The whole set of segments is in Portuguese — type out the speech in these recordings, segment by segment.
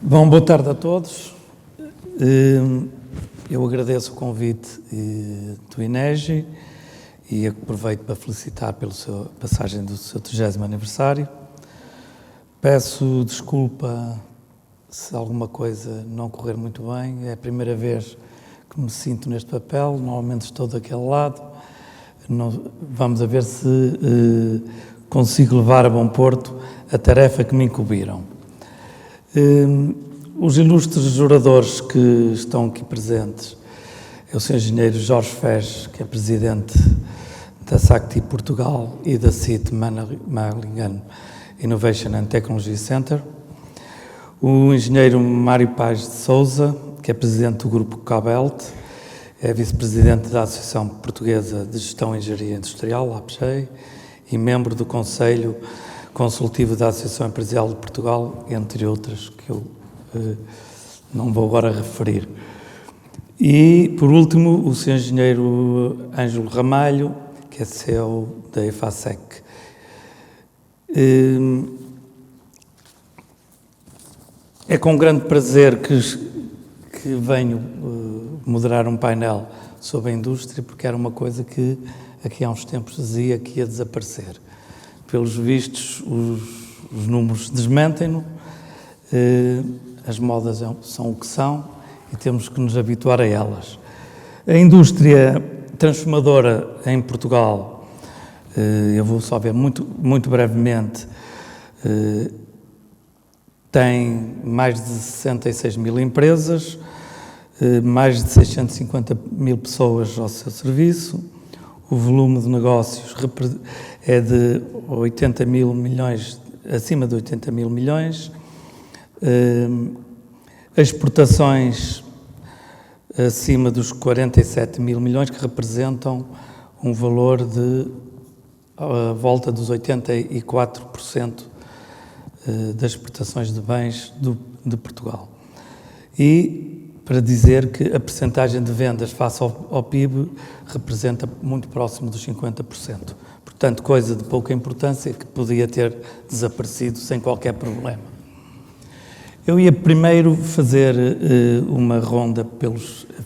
Bom, boa tarde a todos. Eu agradeço o convite do INEGI e aproveito para felicitar pela passagem do seu 30º aniversário. Peço desculpa se alguma coisa não correr muito bem. É a primeira vez que me sinto neste papel. Normalmente estou daquele lado. Vamos a ver se consigo levar a bom porto a tarefa que me incumbiram. Os ilustres oradores que estão aqui presentes é o Sr. Engenheiro Jorge Fez, que é Presidente da SACTI Portugal e da CIT Meiringen Innovation and Technology Center, o Engenheiro Mário Paz de Sousa, que é Presidente do Grupo Cabelt, é Vice-Presidente da Associação Portuguesa de Gestão e Engenharia Industrial, APGEI, e membro do Conselho Consultivo da Associação Empresarial de Portugal, entre outras, que eu não vou agora referir. E, por último, o Sr. Engenheiro Ângelo Ramalho, que é CEO da EFASEC. É com grande prazer que venho moderar um painel sobre a indústria, porque era uma coisa que aqui há uns tempos dizia que ia desaparecer. Pelos vistos, os números desmentem-no, as modas são o que são e temos que nos habituar a elas. A indústria transformadora em Portugal, eu vou só ver muito brevemente, tem mais de 66 mil empresas, mais de 650 mil pessoas ao seu serviço. O volume de negócios é de 80 mil milhões, acima de 80 mil milhões. As exportações acima dos 47 mil milhões, que representam um valor de à volta dos 84% das exportações de bens de Portugal. E para dizer que a percentagem de vendas face ao PIB representa muito próximo dos 50%. Portanto, coisa de pouca importância que podia ter desaparecido sem qualquer problema. Eu ia primeiro fazer uma ronda,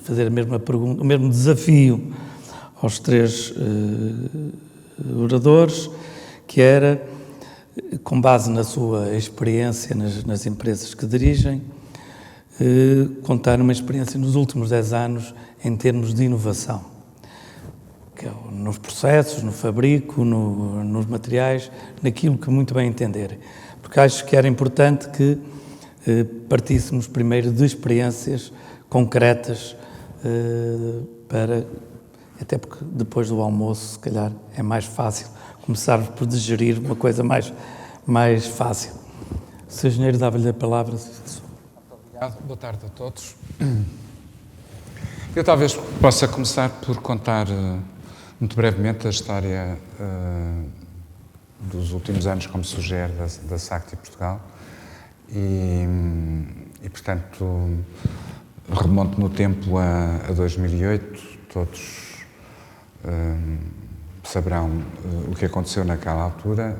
fazer a mesma pergunta, o mesmo desafio aos três oradores, que era, com base na sua experiência nas empresas que dirigem, contar uma experiência nos últimos 10 anos em termos de inovação, que é nos processos, no fabrico, nos materiais, naquilo que muito bem entenderem. Porque acho que era importante que partíssemos primeiro de experiências concretas, até porque depois do almoço, se calhar, é mais fácil começarmos por digerir uma coisa mais fácil. O Sr. Engenheiro, dava-lhe a palavra. Boa tarde a todos. Eu talvez possa começar por contar muito brevemente a história dos últimos anos, como sugere, da SACTI Portugal e portanto, remonto no tempo a 2008. Todos saberão o que aconteceu naquela altura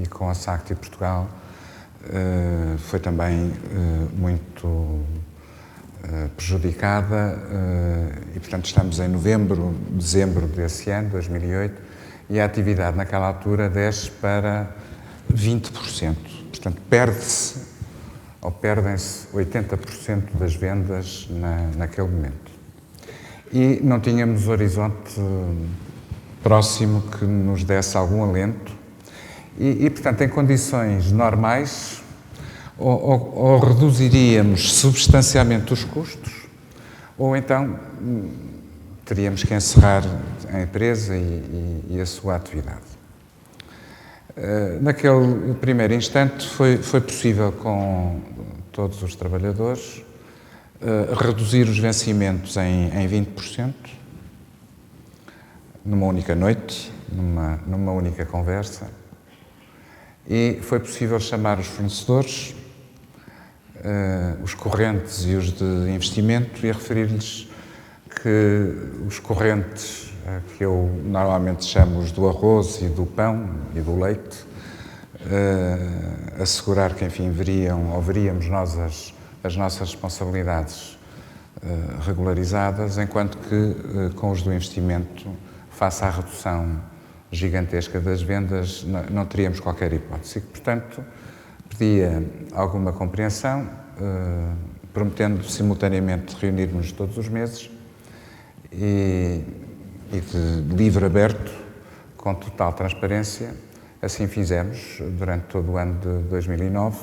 e com a SACTI Portugal foi também muito prejudicada e, portanto, estamos em dezembro desse ano, 2008, e a atividade naquela altura desce para 20%. Portanto, perdem-se 80% das vendas naquele momento. E não tínhamos horizonte próximo que nos desse algum alento. E, portanto, em condições normais, ou reduziríamos substancialmente os custos, ou então teríamos que encerrar a empresa e a sua atividade. Naquele primeiro instante foi possível, com todos os trabalhadores, reduzir os vencimentos em 20%, numa única noite, numa única conversa. E foi possível chamar os fornecedores, os correntes e os de investimento, e referir-lhes que os correntes, que eu normalmente chamo os do arroz e do pão e do leite, assegurar que, enfim, veríamos nós as nossas responsabilidades regularizadas, enquanto que, com os do investimento, face à redução gigantesca das vendas, não teríamos qualquer hipótese. E, portanto, pedia alguma compreensão, prometendo simultaneamente reunir-nos todos os meses e de livre aberto, com total transparência. Assim fizemos durante todo o ano de 2009.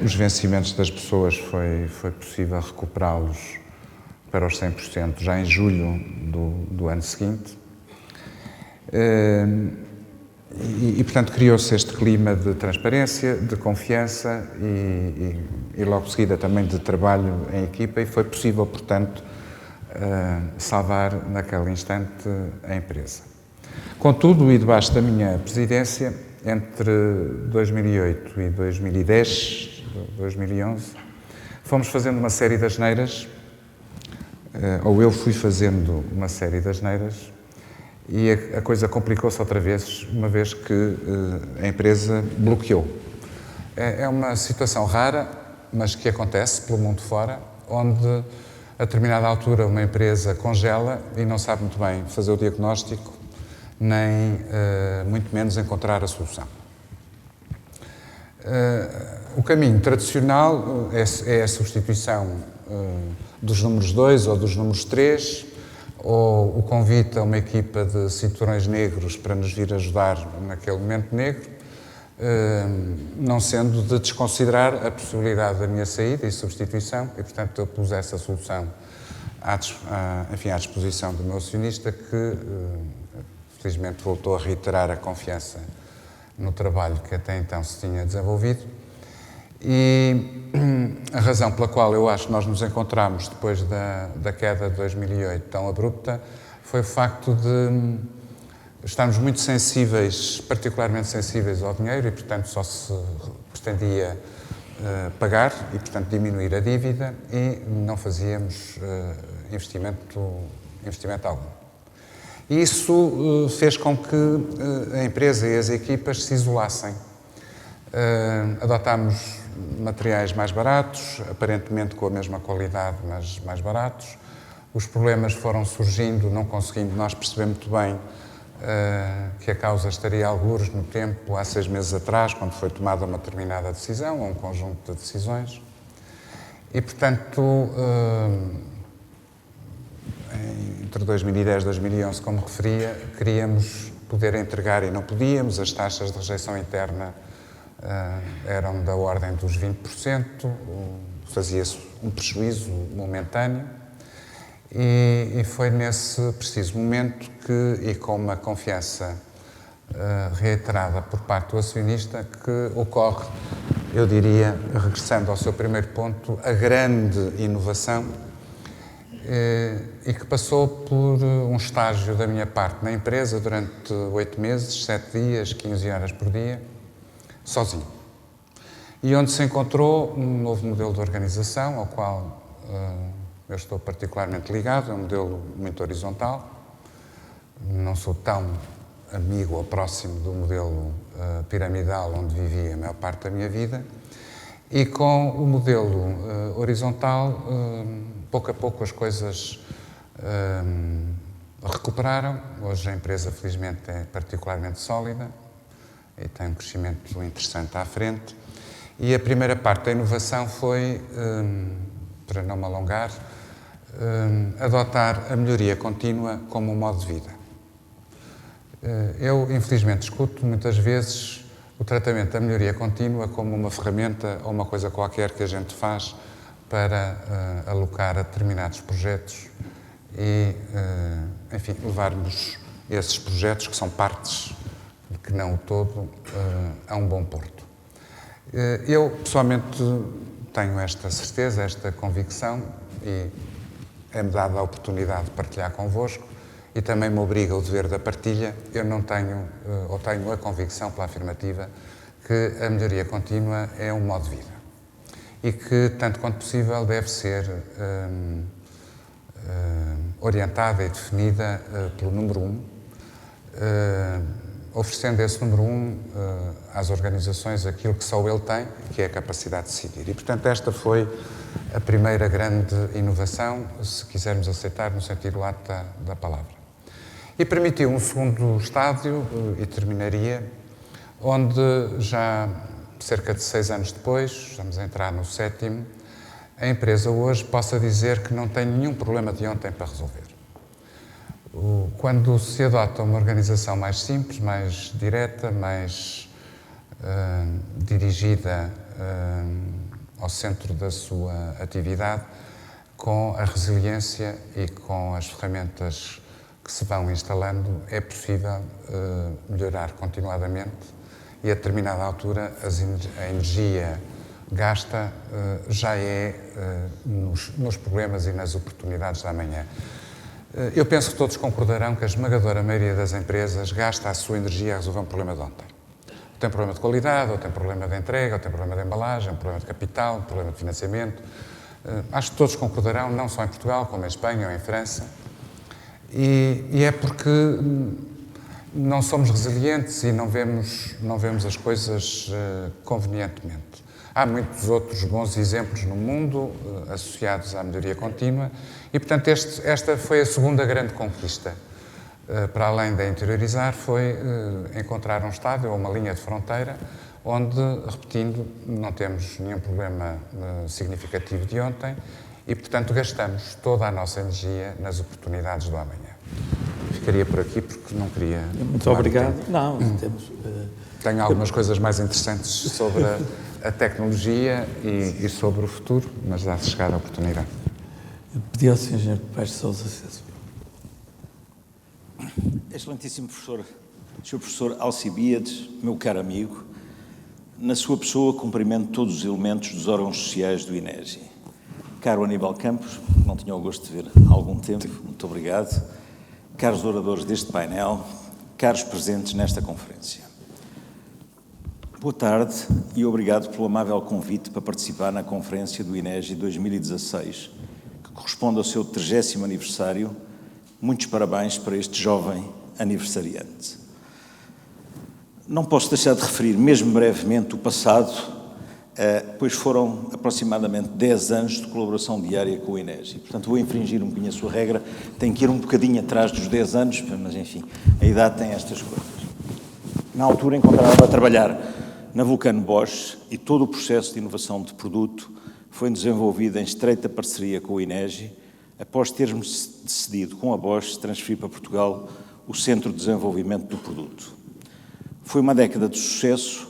Os vencimentos das pessoas foi possível recuperá-los para os 100% já em julho do ano seguinte. E portanto, criou-se este clima de transparência, de confiança e logo de seguida também de trabalho em equipa, e foi possível, portanto, salvar naquele instante a empresa. Contudo, e debaixo da minha presidência, entre 2008 e 2010, 2011, fomos fazendo uma série de asneiras, ou eu fui fazendo uma série de asneiras, e a coisa complicou-se outra vez, uma vez que a empresa bloqueou. É uma situação rara, mas que acontece pelo mundo fora, onde a determinada altura uma empresa congela e não sabe muito bem fazer o diagnóstico, nem muito menos encontrar a solução. O caminho tradicional é a substituição dos números 2 ou dos números 3, ou o convite a uma equipa de cinturões negros para nos vir ajudar naquele momento negro, não sendo de desconsiderar a possibilidade da minha saída e substituição, e portanto eu pus essa solução à disposição do meu acionista, que felizmente voltou a reiterar a confiança no trabalho que até então se tinha desenvolvido. E a razão pela qual eu acho que nós nos encontramos depois da queda de 2008 tão abrupta foi o facto de estarmos muito sensíveis, particularmente sensíveis ao dinheiro, e portanto só se pretendia pagar e portanto diminuir a dívida, e não fazíamos investimento algum. Isso fez com que a empresa e as equipas se isolassem. Adotámos materiais mais baratos, aparentemente com a mesma qualidade, mas mais baratos. Os problemas foram surgindo, não conseguindo nós perceber muito bem que a causa estaria algures no tempo, há 6 meses atrás, quando foi tomada uma determinada decisão, ou um conjunto de decisões. E, portanto, entre 2010 e 2011, como referia, queríamos poder entregar e não podíamos, as taxas de rejeição interna eram da ordem dos 20%, fazia-se um prejuízo momentâneo, e foi nesse preciso momento que, e com uma confiança reiterada por parte do acionista, que ocorre, eu diria, regressando ao seu primeiro ponto, a grande inovação, e que passou por um estágio da minha parte na empresa durante 8 meses, 7 dias, 15 horas por dia, sozinho. E onde se encontrou um novo modelo de organização, ao qual eu estou particularmente ligado, é um modelo muito horizontal. Não sou tão amigo ou próximo do modelo piramidal onde vivi a maior parte da minha vida. E com o modelo horizontal, pouco a pouco as coisas recuperaram. Hoje a empresa, felizmente, é particularmente sólida e tem um crescimento interessante à frente. E a primeira parte da inovação foi, para não me alongar, adotar a melhoria contínua como um modo de vida. Eu, infelizmente, escuto muitas vezes o tratamento da melhoria contínua como uma ferramenta ou uma coisa qualquer que a gente faz para alocar a determinados projetos e, enfim, levarmos esses projetos, que são partes, que não o todo, a um bom porto. Eu, pessoalmente, tenho esta certeza, esta convicção, e é-me dada a oportunidade de partilhar convosco, e também me obriga o dever da partilha. Eu não tenho, ou tenho a convicção pela afirmativa, que a melhoria contínua é um modo de vida e que, tanto quanto possível, deve ser orientada e definida pelo número 1, oferecendo esse número 1 às organizações aquilo que só ele tem, que é a capacidade de decidir. E, portanto, esta foi a primeira grande inovação, se quisermos aceitar no sentido lato da palavra. E permitiu um segundo estádio, e terminaria, onde já cerca de 6 anos depois, estamos a entrar no 7º, a empresa hoje possa dizer que não tem nenhum problema de ontem para resolver. Quando se adota uma organização mais simples, mais direta, mais dirigida ao centro da sua atividade, com a resiliência e com as ferramentas que se vão instalando, é possível melhorar continuadamente e a determinada altura a energia gasta já é nos problemas e nas oportunidades da manhã. Eu penso que todos concordarão que a esmagadora maioria das empresas gasta a sua energia a resolver um problema de ontem. Ou tem problema de qualidade, ou tem problema de entrega, ou tem problema de embalagem, um problema de capital, um problema de financiamento. Acho que todos concordarão, não só em Portugal, como em Espanha ou em França. E é porque não somos resilientes e não vemos as coisas convenientemente. Há muitos outros bons exemplos no mundo associados à melhoria contínua e, portanto, esta foi a segunda grande conquista. Para além de interiorizar, foi encontrar um estádio ou uma linha de fronteira onde, repetindo, não temos nenhum problema significativo de ontem e, portanto, gastamos toda a nossa energia nas oportunidades do amanhã. Ficaria por aqui porque não queria... Muito obrigado. Não, temos... Tenho algumas coisas mais interessantes sobre a tecnologia e sobre o futuro, mas dá-se chegar a oportunidade. Eu pedi ao Sr. Engenheiro Pérez de Sousa. Excelentíssimo professor, Sr. Professor Alcibiades, meu caro amigo, na sua pessoa cumprimento todos os elementos dos órgãos sociais do INEGI. Caro Aníbal Campos, não tinha o gosto de ver há algum tempo, muito obrigado. Caros oradores deste painel, caros presentes nesta conferência. Boa tarde e obrigado pelo amável convite para participar na conferência do INEGI 2016, que corresponde ao seu 30º aniversário. Muitos parabéns para este jovem aniversariante. Não posso deixar de referir, mesmo brevemente, o passado, pois foram aproximadamente 10 anos de colaboração diária com o INEGI. Portanto, vou infringir um bocadinho a sua regra, tenho que ir um bocadinho atrás dos 10 anos, mas enfim, a idade tem estas coisas. Na altura encontrava a trabalhar na Vulcano Bosch e todo o processo de inovação de produto foi desenvolvido em estreita parceria com o INEGI, após termos decidido com a Bosch transferir para Portugal o Centro de Desenvolvimento do Produto. Foi uma década de sucesso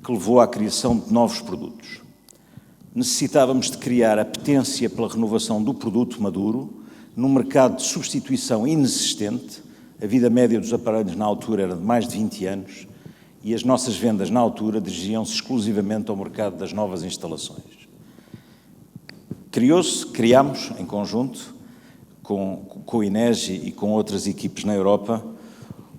que levou à criação de novos produtos. Necessitávamos de criar a potência pela renovação do produto maduro, num mercado de substituição inexistente. A vida média dos aparelhos na altura era de mais de 20 anos e as nossas vendas na altura dirigiam-se exclusivamente ao mercado das novas instalações. Criámos, em conjunto, com o INEGI e com outras equipes na Europa,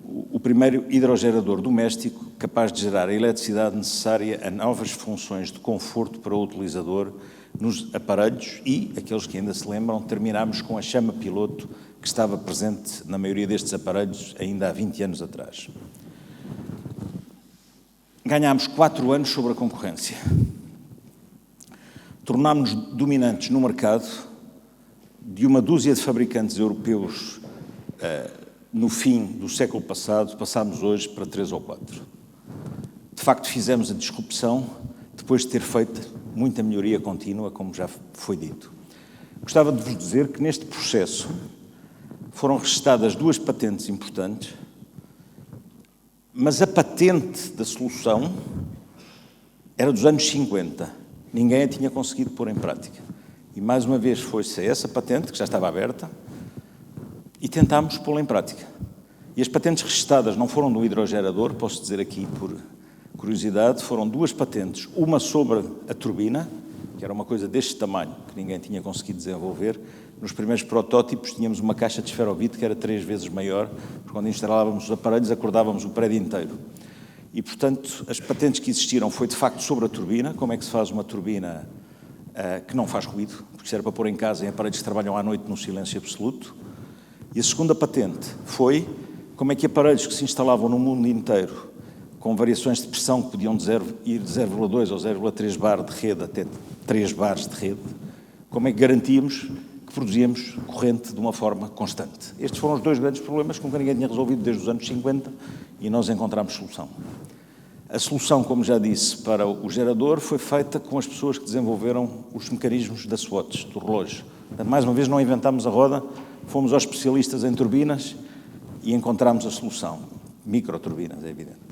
o primeiro hidrogerador doméstico capaz de gerar a eletricidade necessária a novas funções de conforto para o utilizador nos aparelhos e, aqueles que ainda se lembram, terminámos com a chama piloto que estava presente na maioria destes aparelhos ainda há 20 anos atrás. Ganhámos 4 anos sobre a concorrência. Tornámos-nos dominantes no mercado de uma dúzia de fabricantes europeus no fim do século passado, passámos hoje para 3 ou 4. De facto, fizemos a disrupção depois de ter feito muita melhoria contínua, como já foi dito. Gostava de vos dizer que neste processo foram registadas 2 patentes importantes, mas a patente da solução era dos anos 50. Ninguém a tinha conseguido pôr em prática. E, mais uma vez, foi-se essa patente, que já estava aberta, e tentámos pô-la em prática. E as patentes registadas não foram do hidrogerador, posso dizer aqui por curiosidade, foram 2 patentes. Uma sobre a turbina, que era uma coisa deste tamanho, que ninguém tinha conseguido desenvolver. Nos primeiros protótipos tínhamos uma caixa de esferovite que era 3 vezes maior, porque quando instalávamos os aparelhos acordávamos o prédio inteiro. E, portanto, as patentes que existiram foi, de facto, sobre a turbina, como é que se faz uma turbina que não faz ruído, porque isso era para pôr em casa em aparelhos que trabalham à noite no silêncio absoluto. E a segunda patente foi como é que aparelhos que se instalavam no mundo inteiro, com variações de pressão que podiam ir de 0,2 ou 0,3 bar de rede até 3 bares de rede, como é que garantíamos que produzíamos corrente de uma forma constante. Estes foram os dois grandes problemas que nunca ninguém tinha resolvido desde os anos 50 e nós encontramos solução. A solução, como já disse, para o gerador foi feita com as pessoas que desenvolveram os mecanismos da Swatch, do relógio. Portanto, mais uma vez, não inventámos a roda, fomos aos especialistas em turbinas e encontramos a solução. Microturbinas, é evidente.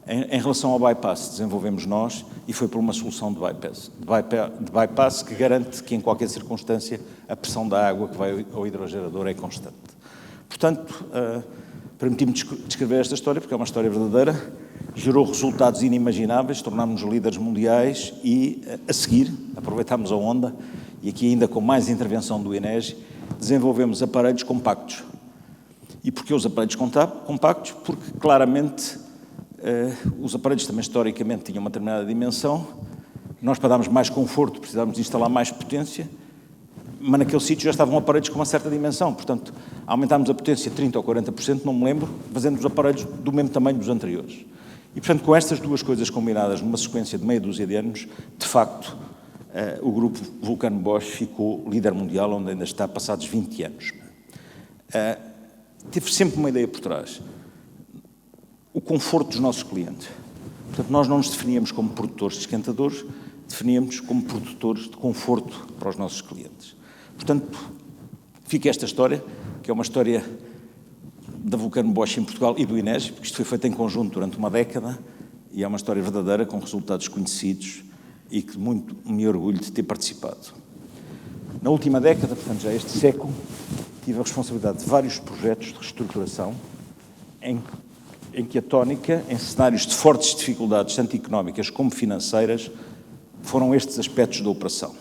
Em relação ao bypass, desenvolvemos nós e foi por uma solução de bypass que garante que, em qualquer circunstância, a pressão da água que vai ao hidrogerador é constante. Portanto, permiti-me descrever esta história, porque é uma história verdadeira, gerou resultados inimagináveis, tornámos-nos líderes mundiais e, a seguir, aproveitámos a onda e aqui ainda com mais intervenção do INEGI, desenvolvemos aparelhos compactos. E porquê os aparelhos compactos? Porque, claramente, os aparelhos também, historicamente, tinham uma determinada dimensão. Nós, para darmos mais conforto, precisávamos de instalar mais potência, mas naquele sítio já estavam aparelhos com uma certa dimensão. Portanto, aumentámos a potência 30% ou 40%, não me lembro, fazendo os aparelhos do mesmo tamanho dos anteriores. E, portanto, com estas duas coisas combinadas numa sequência de meia dúzia de anos, de facto, o grupo Vulcano Bosch ficou líder mundial, onde ainda está passados 20 anos. Teve sempre uma ideia por trás. O conforto dos nossos clientes. Portanto, nós não nos definíamos como produtores de esquentadores, definíamos como produtores de conforto para os nossos clientes. Portanto, fica esta história, que é uma história da Vulcano Bosch em Portugal e do INEGI, porque isto foi feito em conjunto durante uma década e é uma história verdadeira, com resultados conhecidos e que muito me orgulho de ter participado. Na última década, portanto, já este século, tive a responsabilidade de vários projetos de reestruturação em que a tónica, em cenários de fortes dificuldades, tanto económicas como financeiras, foram estes aspectos da operação.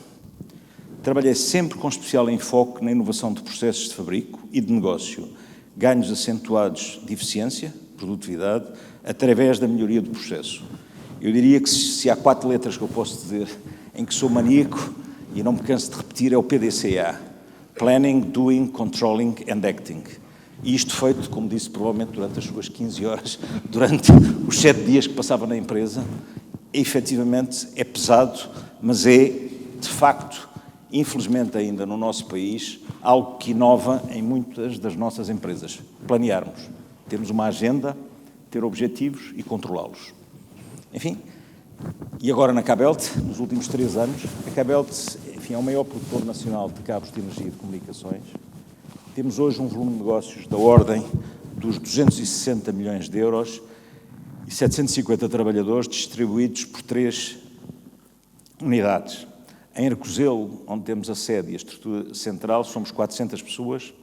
Trabalhei sempre com especial enfoque na inovação de processos de fabrico e de negócio, ganhos acentuados de eficiência, produtividade, através da melhoria do processo. Eu diria que se há 4 letras que eu posso dizer em que sou maníaco, e não me canso de repetir, é o PDCA. Planning, Doing, Controlling and Acting. E isto feito, como disse, provavelmente durante as suas 15 horas, durante os 7 dias que passava na empresa, efetivamente é pesado, mas é, de facto, infelizmente ainda no nosso país, algo que inova em muitas das nossas empresas. Planearmos, termos uma agenda, ter objetivos e controlá-los. Enfim, e agora na Cabelt, nos últimos 3 anos, a Cabelt, enfim, é o maior produtor nacional de cabos de energia e de comunicações. Temos hoje um volume de negócios da ordem dos 260 milhões de euros e 750 trabalhadores distribuídos por 3 unidades. Em Arcozelo, onde temos a sede e a estrutura central, somos 400 pessoas.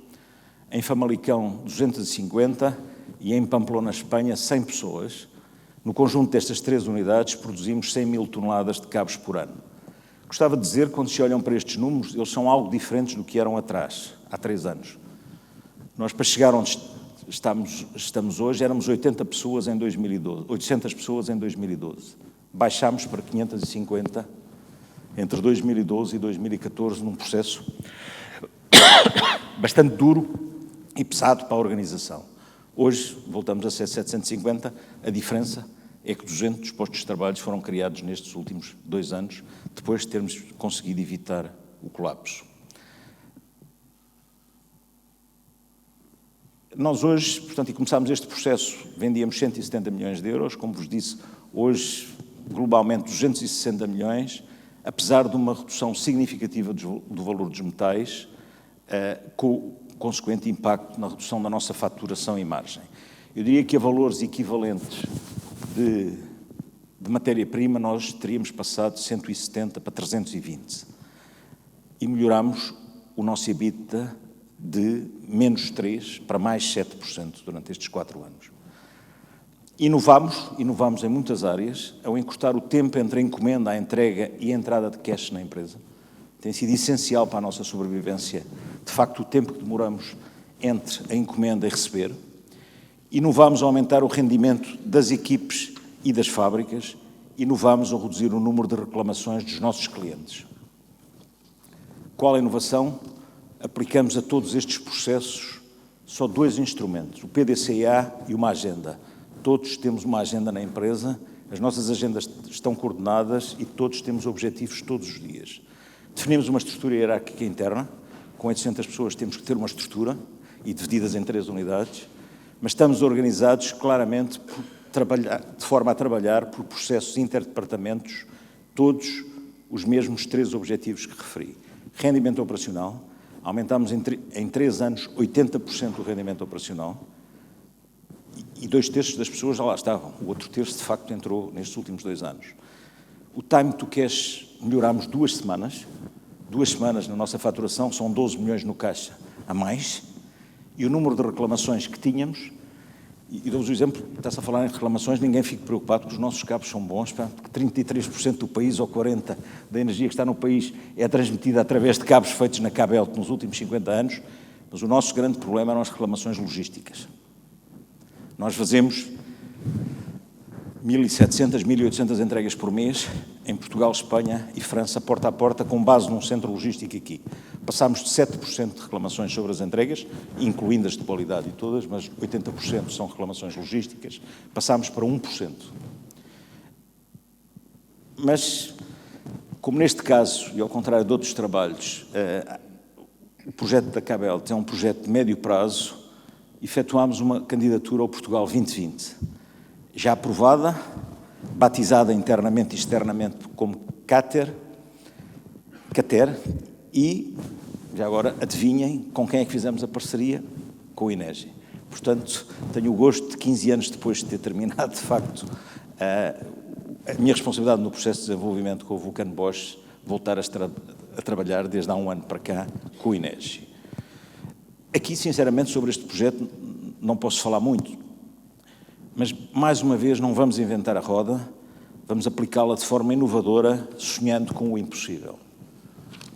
Em Famalicão, 250 e em Pamplona, Espanha, 100 pessoas. No conjunto destas 3 unidades, produzimos 100 mil toneladas de cabos por ano. Gostava de dizer, quando se olham para estes números, eles são algo diferentes do que eram atrás, há 3 anos. Nós, para chegar onde estamos hoje, éramos 80 pessoas em 2012, 800 pessoas em 2012. Baixámos para 550 entre 2012 e 2014, num processo bastante duro e pesado para a organização. Hoje, voltamos a ser 750, a diferença é que 200 postos de trabalho foram criados nestes últimos 2 anos, depois de termos conseguido evitar o colapso. Nós hoje, portanto, e começámos este processo, vendíamos 170 milhões de euros, como vos disse, hoje, globalmente, 260 milhões, apesar de uma redução significativa do valor dos metais, com o consequente impacto na redução da nossa faturação e margem. Eu diria que a valores equivalentes de matéria-prima nós teríamos passado de 170 para 320 e melhorámos o nosso EBITDA de menos 3% para mais 7% durante estes 4 anos. Inovamos em muitas áreas, ao encurtar o tempo entre a encomenda, a entrega e a entrada de cash na empresa. Tem sido essencial para a nossa sobrevivência, de facto, o tempo que demoramos entre a encomenda e receber. Inovamos ao aumentar o rendimento das equipes e das fábricas. Inovamos ao reduzir o número de reclamações dos nossos clientes. Qual a inovação? Aplicamos a todos estes processos só 2 instrumentos, o PDCA e uma agenda. Todos temos uma agenda na empresa, as nossas agendas estão coordenadas e todos temos objetivos todos os dias. Definimos uma estrutura hierárquica interna, com 800 pessoas temos que ter uma estrutura e divididas em 3 unidades, mas estamos organizados claramente de forma a trabalhar por processos interdepartamentos, todos os mesmos 3 objetivos que referi. Rendimento operacional, aumentámos em 3 anos 80% do rendimento operacional e 2/3 das pessoas já lá estavam. O outro terço, de facto, entrou nestes últimos 2 anos. O time to cash melhorámos 2 semanas. 2 semanas na nossa faturação são 12 milhões no caixa a mais. E o número de reclamações que tínhamos, e dou-vos o exemplo, está-se a falar em reclamações, ninguém fique preocupado, porque os nossos cabos são bons, porque 33% do país, ou 40% da energia que está no país, é transmitida através de cabos feitos na Cabelt nos últimos 50 anos, mas o nosso grande problema eram as reclamações logísticas. Nós fazemos 1.700, 1.800 entregas por mês, em Portugal, Espanha e França, porta a porta, com base num centro logístico aqui. Passámos de 7% de reclamações sobre as entregas, incluindo as de qualidade e todas, mas 80% são reclamações logísticas. Passámos para 1%. Mas, como neste caso, e ao contrário de outros trabalhos, o projeto da Cabelt é um projeto de médio prazo, efetuámos uma candidatura ao Portugal 2020, já aprovada, batizada internamente e externamente como CATER, e, já agora, adivinhem com quem é que fizemos a parceria? Com o INEGI. Portanto, tenho o gosto de 15 anos depois de ter terminado, de facto, a minha responsabilidade no processo de desenvolvimento com o Vulcan Bosch, voltar a trabalhar desde há 1 ano para cá com o INEGI. Aqui, sinceramente, sobre este projeto não posso falar muito, mas, mais uma vez, não vamos inventar a roda, vamos aplicá-la de forma inovadora, sonhando com o impossível.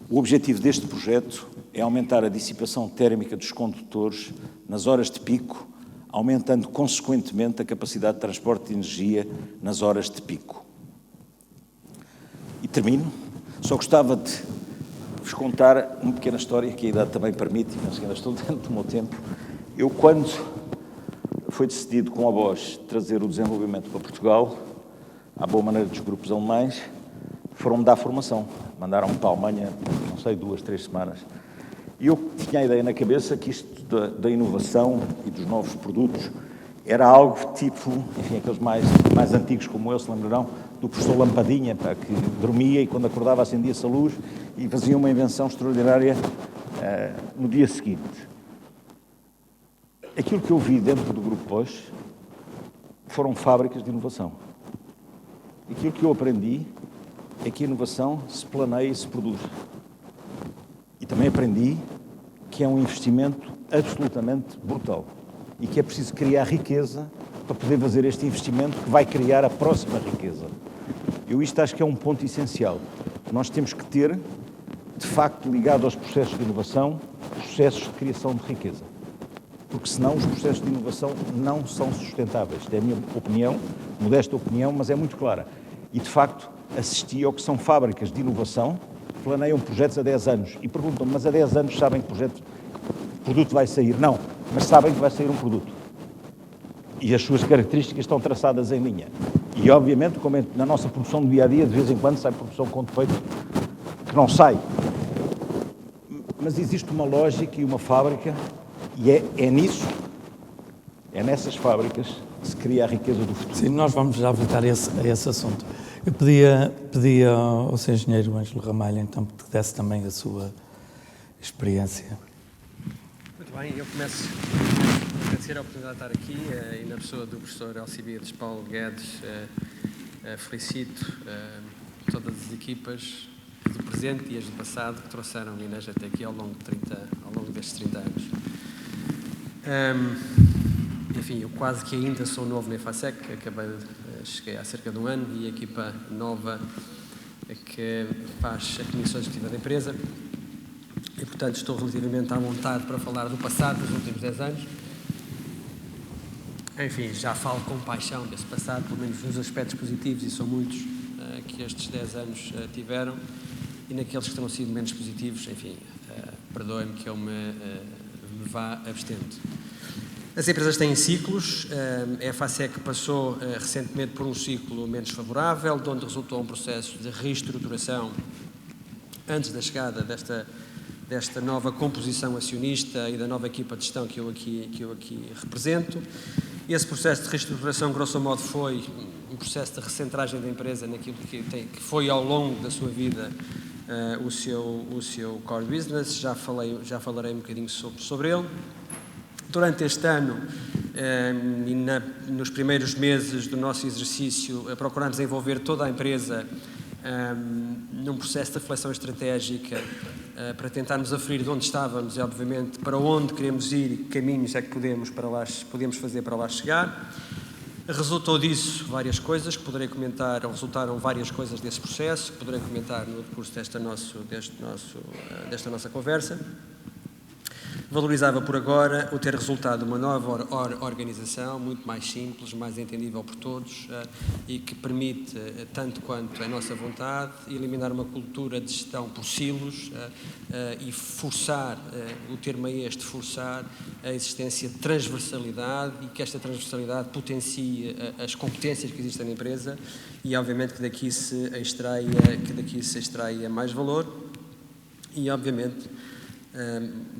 O objetivo deste projeto é aumentar a dissipação térmica dos condutores nas horas de pico, aumentando, consequentemente, a capacidade de transporte de energia nas horas de pico. E termino. Só gostava de vos contar uma pequena história, que a idade também permite, e penso que ainda estou dentro do meu tempo. Eu, quando foi decidido com a Bosch trazer o desenvolvimento para Portugal, à boa maneira dos grupos alemães, foram-me dar formação. Mandaram-me para a Alemanha, não sei, 2, 3 semanas. E eu tinha a ideia na cabeça que isto da inovação e dos novos produtos era algo tipo, enfim, aqueles mais antigos como eu, se lembrarão, do professor Lampadinha, que dormia e quando acordava acendia-se a luz e fazia uma invenção extraordinária no dia seguinte. Aquilo que eu vi dentro do Grupo Bosch foram fábricas de inovação. Aquilo que eu aprendi é que a inovação se planeia e se produz. E também aprendi que é um investimento absolutamente brutal e que é preciso criar riqueza para poder fazer este investimento que vai criar a próxima riqueza. Eu isto acho que é um ponto essencial. Nós temos que ter, de facto, ligado aos processos de inovação, processos de criação de riqueza. Porque senão os processos de inovação não são sustentáveis. Esta é a minha opinião, modesta opinião, mas é muito clara. E, de facto, assisti ao que são fábricas de inovação, que planeiam projetos a 10 anos e perguntam-me, mas a 10 anos sabem que produto vai sair? Não, mas sabem que vai sair um produto. E as suas características estão traçadas em linha. E, obviamente, como é na nossa produção do dia-a-dia, de vez em quando sai produção com defeito que não sai. Mas existe uma lógica e uma fábrica, e é nisso, é nessas fábricas que se cria a riqueza do futuro. Sim, nós vamos já voltar a esse assunto. Eu pedia ao Sr. Engenheiro Ângelo Ramalho, então, que desse também a sua experiência. Muito bem, eu começo a agradecer a oportunidade de estar aqui e na pessoa do professor Alcibiades Paulo Guedes felicito todas as equipas do presente e as do passado que trouxeram o INEGI até aqui ao longo destes 30 anos. Enfim, eu quase que ainda sou novo na EFASEC, cheguei há cerca de 1 ano e a equipa nova que faz a comissão executiva da empresa e, portanto, estou relativamente à vontade para falar do passado dos últimos 10 anos. Enfim, já falo com paixão desse passado, pelo menos nos aspectos positivos, e são muitos que estes 10 anos tiveram, e naqueles que terão sido menos positivos, enfim, perdoem-me que eu me vá abstendo. As empresas têm ciclos. A EFASEC passou recentemente por um ciclo menos favorável, de onde resultou um processo de reestruturação antes da chegada desta nova composição acionista e da nova equipa de gestão que eu aqui represento. Esse processo de reestruturação, grosso modo, foi um processo de recentragem da empresa naquilo que foi ao longo da sua vida o seu core business. Já falarei um bocadinho sobre ele. Durante este ano e nos primeiros meses do nosso exercício, procuramos envolver toda a empresa num processo de reflexão estratégica para tentarmos aferir de onde estávamos e, obviamente, para onde queremos ir e que caminhos é que podemos fazer para lá chegar. Resultou disso várias coisas que poderei comentar, ou resultaram várias coisas desse processo que poderei comentar no decurso desta nossa conversa. Valorizava por agora o ter resultado uma nova organização, muito mais simples, mais entendível por todos e que permite, tanto quanto é nossa vontade, eliminar uma cultura de gestão por silos e forçar, o termo é este, forçar a existência de transversalidade e que esta transversalidade potencie as competências que existem na empresa e, obviamente, que daqui se extraia mais valor e, obviamente,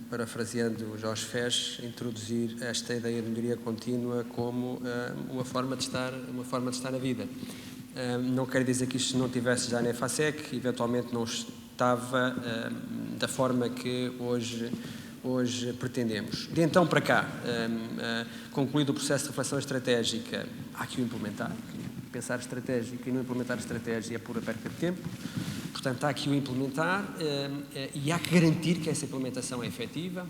parafraseando o Jorge Fez, introduzir esta ideia de melhoria contínua como uma forma de estar na vida. Não quero dizer que isto não tivesse já na EFASEC, eventualmente não estava da forma que hoje pretendemos. De então para cá, concluído o processo de reflexão estratégica, há que o implementar. Pensar estratégico e não implementar estratégia é pura perda de tempo. Portanto, há que o implementar e há que garantir que essa implementação é efetiva.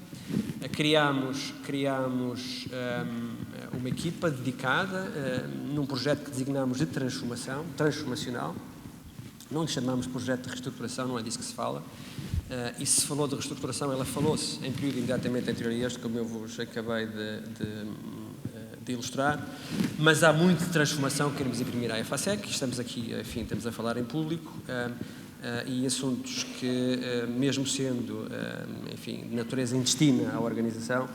Criámos uma equipa dedicada num projeto que designámos de transformacional. Não lhe chamamos de projeto de reestruturação, não é disso que se fala. E se falou de reestruturação, ela falou-se em período imediatamente anterior a este, como eu vos acabei de ilustrar, mas há muito de transformação que queremos imprimir à EFASEC. Estamos aqui, enfim, estamos a falar em público e assuntos que, mesmo sendo, enfim, de natureza intestina à organização,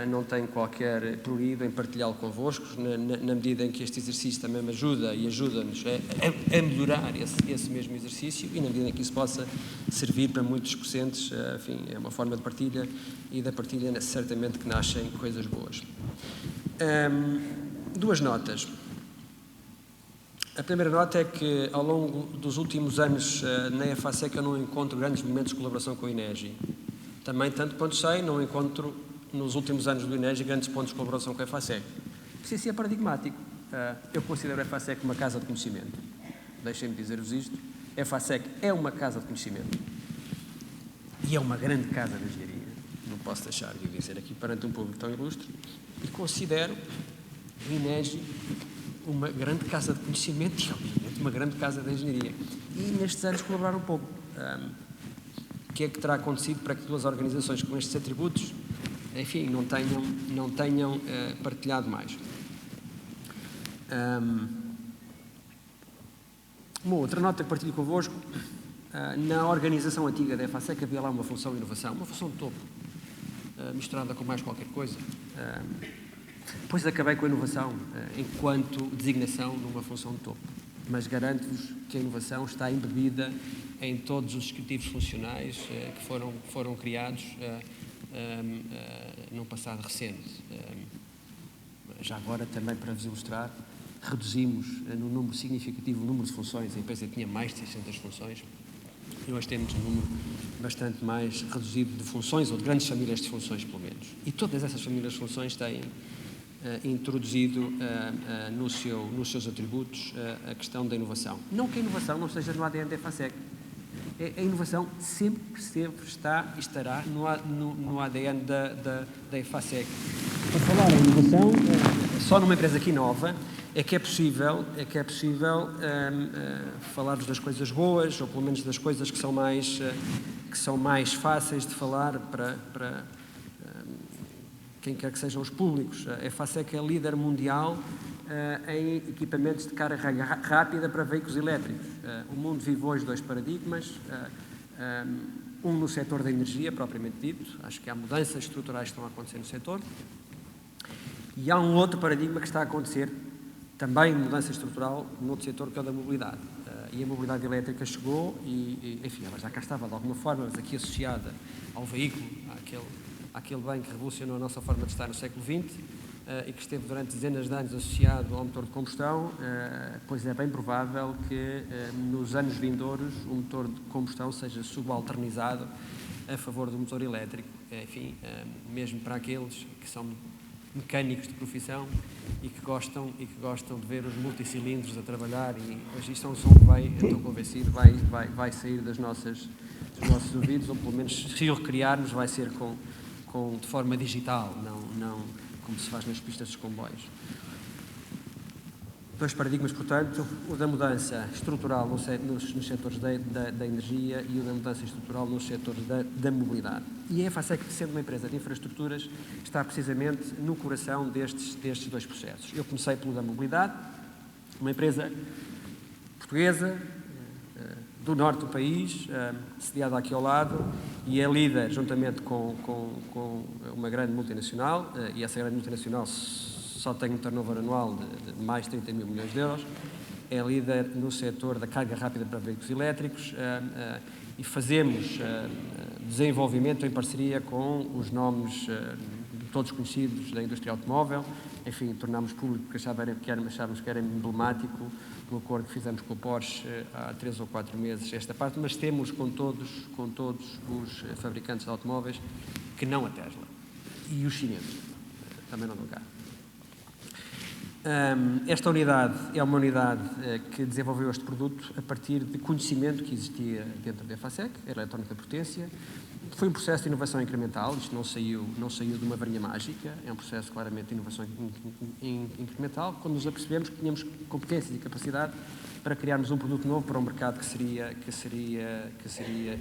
não tenho qualquer prurido em partilhá-lo convosco, na medida em que este exercício também me ajuda e ajuda-nos a melhorar esse mesmo exercício e na medida em que isso possa servir para muitos presentes, enfim, é uma forma de partilha e da partilha certamente que nascem coisas boas. Duas notas. A primeira nota é que, ao longo dos últimos anos na EFASEC, eu não encontro grandes momentos de colaboração com o INEGI. Também, tanto quanto sei, não encontro, nos últimos anos do INEGI, grandes pontos de colaboração com a EFASEC. Preciso ser paradigmático. Eu considero a EFASEC uma casa de conhecimento. Deixem-me dizer-vos isto. A EFASEC é uma casa de conhecimento. E é uma grande casa de engenharia. Não posso deixar de dizer aqui perante um público tão ilustre. E considero o INEGI uma grande casa de conhecimento e, obviamente, uma grande casa de engenharia. E nestes anos colaboraram um pouco. O que é que terá acontecido para que duas organizações com estes atributos, enfim, não tenham partilhado mais? Uma outra nota que partilho convosco, na organização antiga da EFASEC havia lá uma função de inovação, uma função de topo, misturada com mais qualquer coisa. Depois acabei com a inovação enquanto designação numa função de topo. Mas garanto-vos que a inovação está embebida em todos os executivos funcionais que foram criados num passado recente. Já agora, também para vos ilustrar, reduzimos num número significativo o número de funções. A empresa tinha mais de 600 funções e hoje temos um número bastante mais reduzido de funções, ou de grandes famílias de funções, pelo menos. E todas essas famílias de funções têm introduzido nos seus atributos a questão da inovação. Não que a inovação não esteja no ADN da EFASEC. A inovação sempre está e estará no ADN da EFASEC. Para falar em inovação, só numa empresa aqui nova, é que é possível falar-vos das coisas boas, ou pelo menos das coisas que são mais fáceis de falar para quem quer que sejam os públicos. A EFASEC é líder mundial em equipamentos de carga rápida para veículos elétricos. O mundo vive hoje dois paradigmas, um no setor da energia, propriamente dito. Acho que há mudanças estruturais que estão a acontecer no setor, E há um outro paradigma que está a acontecer, também mudança estrutural, no outro setor, que é o da mobilidade. E a mobilidade elétrica chegou e, enfim, ela já cá estava de alguma forma, mas aqui associada ao veículo, àquele bem que revolucionou a nossa forma de estar no século XX, e que esteve durante dezenas de anos associado ao motor de combustão, pois é bem provável que nos anos vindouros o motor de combustão seja subalternizado a favor do motor elétrico. Enfim, mesmo para aqueles que são mecânicos de profissão e que gostam de ver os multicilindros a trabalhar, e hoje isto é um som que vai, eu estou convencido, vai sair dos nossos ouvidos, ou pelo menos se o recriarmos vai ser de forma digital, não como se faz nas pistas dos comboios. Dois paradigmas, portanto, o da mudança estrutural nos setores da energia e o da mudança estrutural nos setores da mobilidade. E a EFASEC, sendo uma empresa de infraestruturas, está precisamente no coração destes dois processos. Eu comecei pelo da mobilidade, uma empresa portuguesa, do norte do país, sediada aqui ao lado, e é líder, juntamente com uma grande multinacional, e essa grande multinacional só tem um turnover anual de mais de 30 mil milhões de euros, é líder no setor da carga rápida para veículos elétricos, e fazemos desenvolvimento em parceria com os nomes todos conhecidos da indústria automóvel. Enfim, tornámos público porque achávamos que era emblemático o acordo que fizemos com o Porsche há 3 ou 4 meses esta parte, mas temos com todos os fabricantes de automóveis, que não a Tesla. E os chineses também não dão cá. Esta unidade é uma unidade que desenvolveu este produto a partir de conhecimento que existia dentro da EFASEC, a eletrónica de potência. Foi um processo de inovação incremental, isto não saiu de uma varinha mágica, é um processo claramente de inovação incremental, quando nos apercebemos que tínhamos competências e capacidade para criarmos um produto novo para um mercado que seria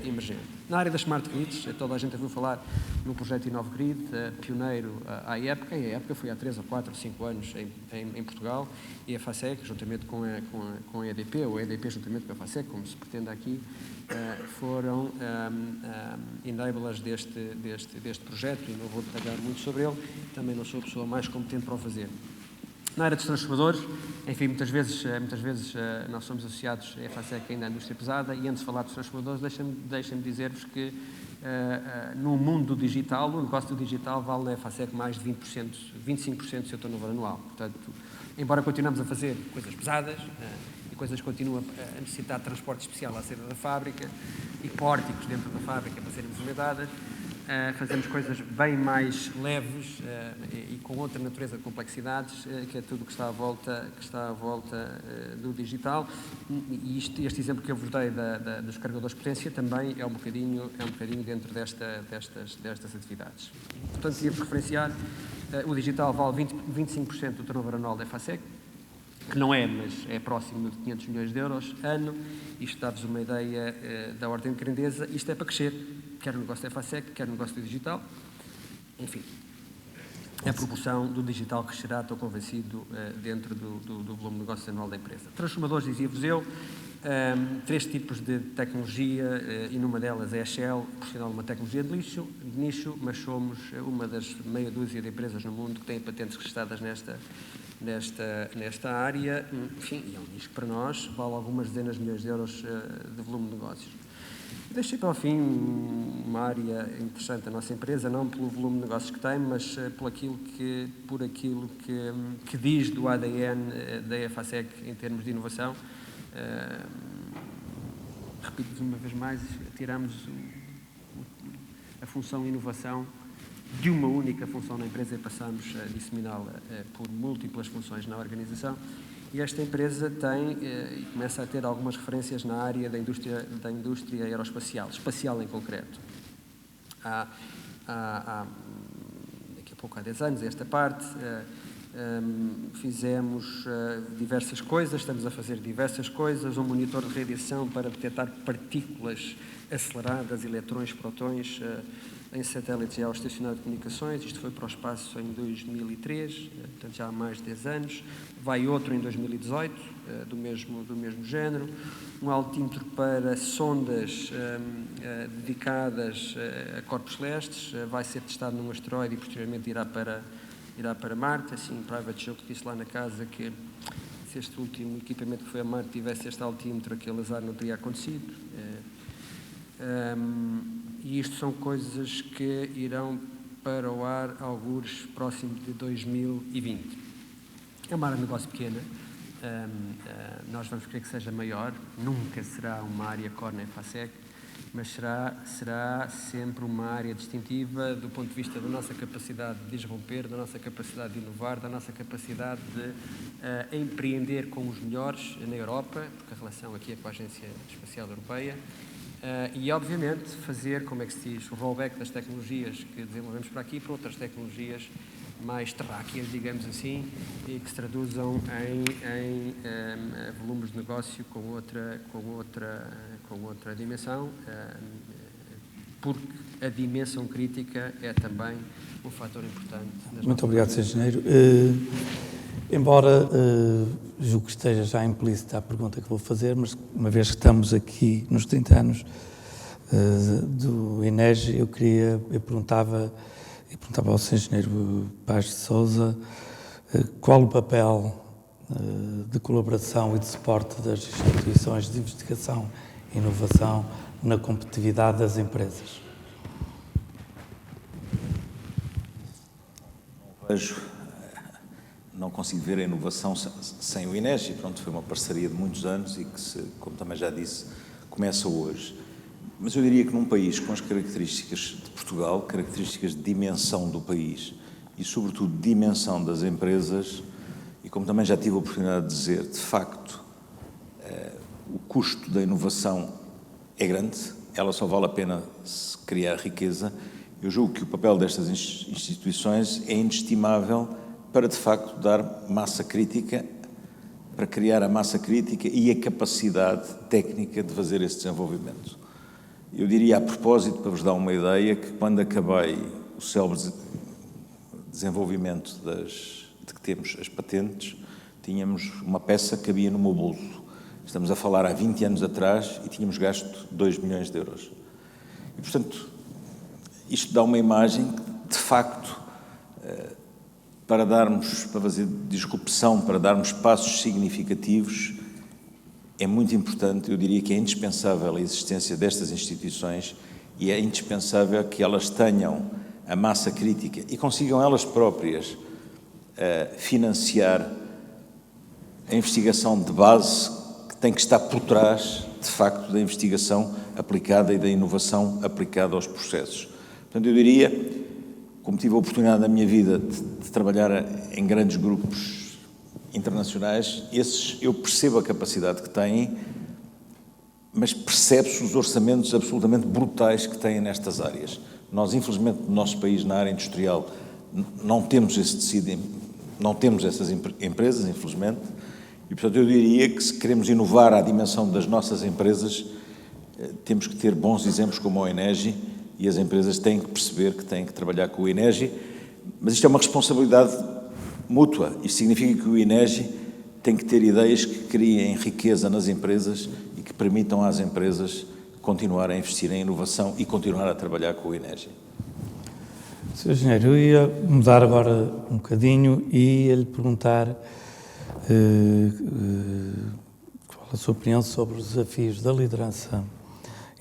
emergente. Na área das Smart Grids, toda a gente ouviu falar no projeto InnovoGrid, pioneiro à época, e a época foi há 3 ou 4 ou 5 anos em Portugal, e a EFASEC, juntamente com a EDP, ou a EDP juntamente com a EFASEC, como se pretende aqui, foram enablers deste projeto, e não vou detalhar muito sobre ele, também não sou a pessoa mais competente para o fazer. Na área dos transformadores, enfim, muitas vezes nós somos associados à EFASEC ainda à indústria pesada, e antes de falar dos transformadores, deixem-me dizer-vos que no mundo digital, o negócio do digital vale na EFASEC mais de 25% do seu turnover anual. Portanto, embora continuemos a fazer coisas pesadas, e coisas que continuam a necessitar de transporte especial à saída da fábrica, e pórticos dentro da fábrica para serem implementadas, fazemos coisas bem mais leves e com outra natureza de complexidades, que é tudo que está à volta do digital. E este exemplo que eu vos dei dos carregadores de potência também é um bocadinho dentro destas atividades. Portanto, devo referenciar, o digital vale 25% do turnover anual da EFASEC, que não é, mas é próximo de 500 milhões de euros ano. Isto dá-vos uma ideia da ordem de grandeza. Isto é para crescer, quer no negócio da EFASEC, quer no negócio do digital. Enfim, a proporção do digital crescerá, estou convencido, dentro do volume de negócio anual da empresa. Transformadores, dizia-vos eu, 3 tipos de tecnologia, e numa delas é a Shell, proporcional uma tecnologia de nicho, mas somos uma das meia dúzia de empresas no mundo que têm patentes registradas nesta área. Enfim, e é um nicho que para nós vale algumas dezenas de milhões de euros de volume de negócios. Deixei para o fim uma área interessante da nossa empresa, não pelo volume de negócios que tem, mas por aquilo que diz do ADN da EFASEC em termos de inovação. Repito-vos uma vez mais, tiramos a função inovação de uma única função na empresa e passamos a disseminá-la por múltiplas funções na organização. E esta empresa tem e começa a ter algumas referências na área da indústria aeroespacial, espacial em concreto. Daqui a pouco, há 10 anos, esta parte, fizemos diversas coisas, estamos a fazer diversas coisas, um monitor de radiação para detectar partículas aceleradas, eletrões, protões, em satélites geoestacionários de comunicações. Isto foi para o espaço em 2003, portanto já há mais de 10 anos. Vai outro em 2018, do mesmo género. Um altímetro para sondas dedicadas a corpos celestes, vai ser testado num asteroide e posteriormente irá para irá para Marte, assim, private joke, disse lá na casa que se este último equipamento que foi a Marte tivesse este altímetro, aquele azar não teria acontecido. E isto são coisas que irão para o ar algures próximo de 2020. É uma área de negócio pequena, nós vamos querer que seja maior, nunca será uma área core nem FASEC, mas será sempre uma área distintiva do ponto de vista da nossa capacidade de disromper, da nossa capacidade de inovar, da nossa capacidade de empreender com os melhores na Europa, porque a relação aqui é com a Agência Espacial Europeia, e, obviamente, fazer, como é que se diz, o rollback das tecnologias que desenvolvemos para aqui para outras tecnologias mais terráqueas, digamos assim, e que se traduzam em volumes de negócio com outra dimensão, porque a dimensão crítica é também um fator importante. Muito obrigado, Sr. Engenheiro. Embora julgo que esteja já implícita a pergunta que vou fazer, mas uma vez que estamos aqui nos 30 anos do INEGI, eu perguntava ao Sr. Engenheiro Paz de Sousa qual o papel de colaboração e de suporte das instituições de investigação e inovação na competitividade das empresas. Não consigo ver a inovação sem o INEGI. Pronto, foi uma parceria de muitos anos e que, como também já disse, começa hoje. Mas eu diria que num país com as características de Portugal, características de dimensão do país e, sobretudo, dimensão das empresas, e como também já tive a oportunidade de dizer, de facto, o custo da inovação é grande, ela só vale a pena se criar riqueza. Eu julgo que o papel destas instituições é inestimável para, de facto, dar massa crítica, para criar a massa crítica e a capacidade técnica de fazer esse desenvolvimento. Eu diria, a propósito, para vos dar uma ideia, que quando acabei o célebre desenvolvimento de que temos as patentes, tínhamos uma peça que cabia no meu bolso. Estamos a falar há 20 anos atrás e tínhamos gasto 2 milhões de euros. E, portanto, isto dá uma imagem que, de facto, para fazer disrupção, para darmos passos significativos, é muito importante, eu diria que é indispensável a existência destas instituições e é indispensável que elas tenham a massa crítica e consigam elas próprias financiar a investigação de base que tem que estar por trás, de facto, da investigação aplicada e da inovação aplicada aos processos. Portanto, eu diria, como tive a oportunidade na minha vida de trabalhar em grandes grupos internacionais, esses eu percebo a capacidade que têm, mas percebe-se os orçamentos absolutamente brutais que têm nestas áreas. Nós, infelizmente, no nosso país, na área industrial, não temos esse tecido, não temos essas empresas, infelizmente, e, portanto, eu diria que se queremos inovar à dimensão das nossas empresas, temos que ter bons exemplos como o INEGI, e as empresas têm que perceber que têm que trabalhar com o INEGI, mas isto é uma responsabilidade mútua. Isto significa que o INEGI tem que ter ideias que criem riqueza nas empresas e que permitam às empresas continuar a investir em inovação e continuar a trabalhar com o INEGI. Sr. Engenheiro, eu ia mudar agora um bocadinho e ia lhe perguntar qual a sua opinião sobre os desafios da liderança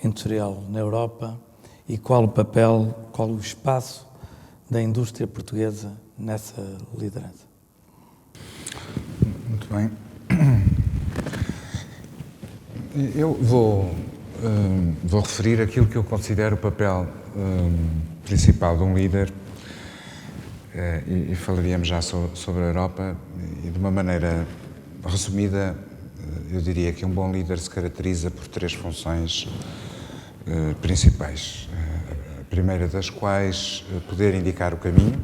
industrial na Europa e qual o papel, qual o espaço da indústria portuguesa nessa liderança. Muito bem. Eu vou referir aquilo que eu considero o papel principal de um líder e falaríamos já sobre a Europa e de uma maneira resumida, eu diria que um bom líder se caracteriza por 3 funções principais. A primeira das quais, poder indicar o caminho.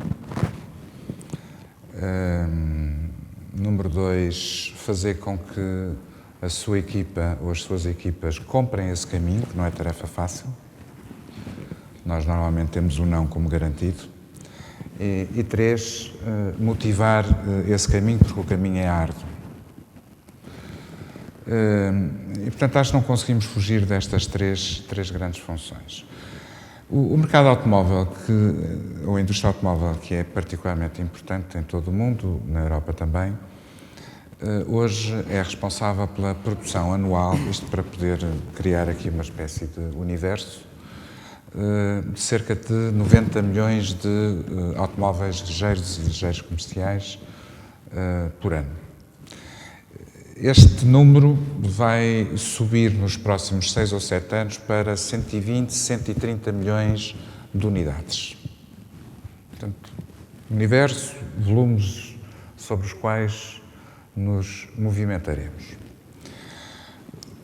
Número 2, fazer com que a sua equipa ou as suas equipas comprem esse caminho, que não é tarefa fácil. Nós normalmente temos o não como garantido. E 3, motivar esse caminho, porque o caminho é árduo. E, portanto, acho que não conseguimos fugir destas três grandes funções. O mercado automóvel, ou a indústria automóvel, que é particularmente importante em todo o mundo, na Europa também, hoje é responsável pela produção anual, isto para poder criar aqui uma espécie de universo, de cerca de 90 milhões de automóveis ligeiros e ligeiros comerciais por ano. Este número vai subir nos próximos 6 ou 7 anos para 120, 130 milhões de unidades. Portanto, universo, volumes sobre os quais nos movimentaremos.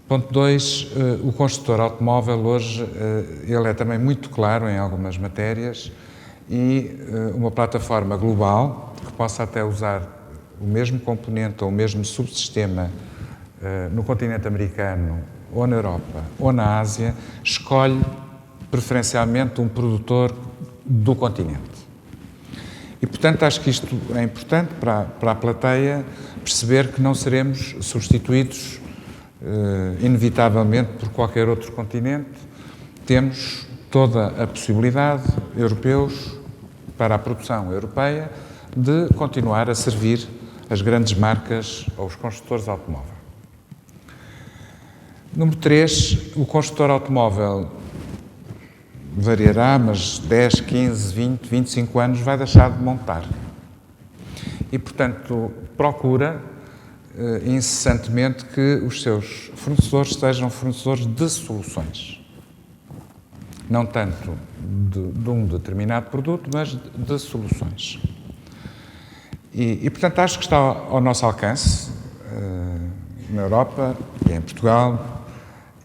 Ponto 2, o construtor automóvel hoje, ele é também muito claro em algumas matérias e uma plataforma global que possa até usar o mesmo componente ou o mesmo subsistema no continente americano ou na Europa ou na Ásia, escolhe preferencialmente um produtor do continente. E, portanto, acho que isto é importante para a plateia perceber que não seremos substituídos inevitavelmente por qualquer outro continente. Temos toda a possibilidade, europeus, para a produção europeia, de continuar a servir as grandes marcas ou os construtores automóvel. Número 3, o construtor automóvel variará, mas 10, 15, 20, 25 anos vai deixar de montar. E, portanto, procura incessantemente que os seus fornecedores sejam fornecedores de soluções. Não tanto de um determinado produto, mas de soluções. E, portanto, acho que está ao nosso alcance, na Europa e em Portugal,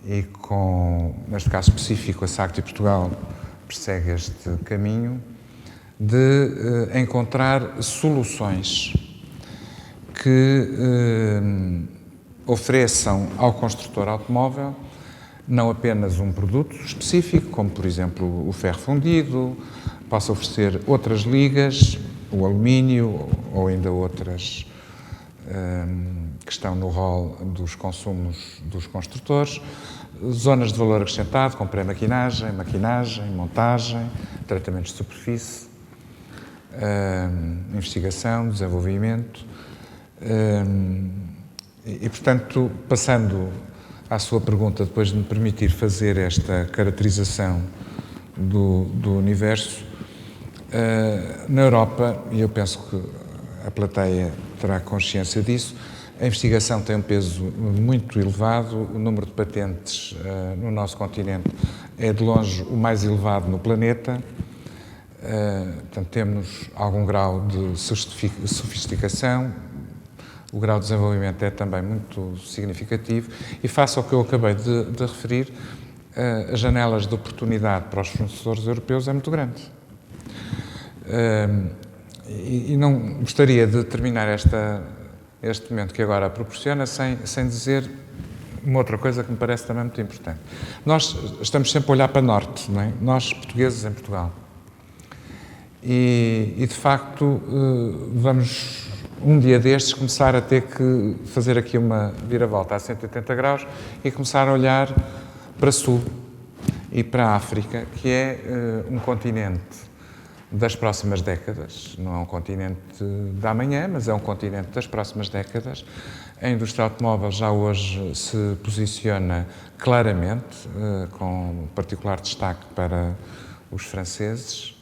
e com, neste caso específico, a SACTI Portugal persegue este caminho de encontrar soluções que ofereçam ao construtor automóvel não apenas um produto específico, como, por exemplo, o ferro fundido, possa oferecer outras ligas, o alumínio ou ainda outras que estão no rol dos consumos dos construtores, zonas de valor acrescentado, com pré-maquinagem, maquinagem, montagem, tratamentos de superfície, investigação, desenvolvimento. E, portanto, passando à sua pergunta, depois de me permitir fazer esta caracterização do universo, na Europa, e eu penso que a plateia terá consciência disso, a investigação tem um peso muito elevado, o número de patentes no nosso continente é de longe o mais elevado no planeta, portanto temos algum grau de sofisticação, o grau de desenvolvimento é também muito significativo e face ao que eu acabei de referir, as janelas de oportunidade para os fornecedores europeus é muito grande. E não gostaria de terminar este momento que agora proporciona sem dizer uma outra coisa que me parece também muito importante. Nós estamos sempre a olhar para norte, não é? Nós, portugueses em Portugal. E de facto, vamos, um dia destes, começar a ter que fazer aqui uma viravolta a 180 graus e começar a olhar para sul e para a África, que é um continente das próximas décadas, não é um continente da amanhã, mas é um continente das próximas décadas. A indústria automóvel já hoje se posiciona claramente, com particular destaque para os franceses,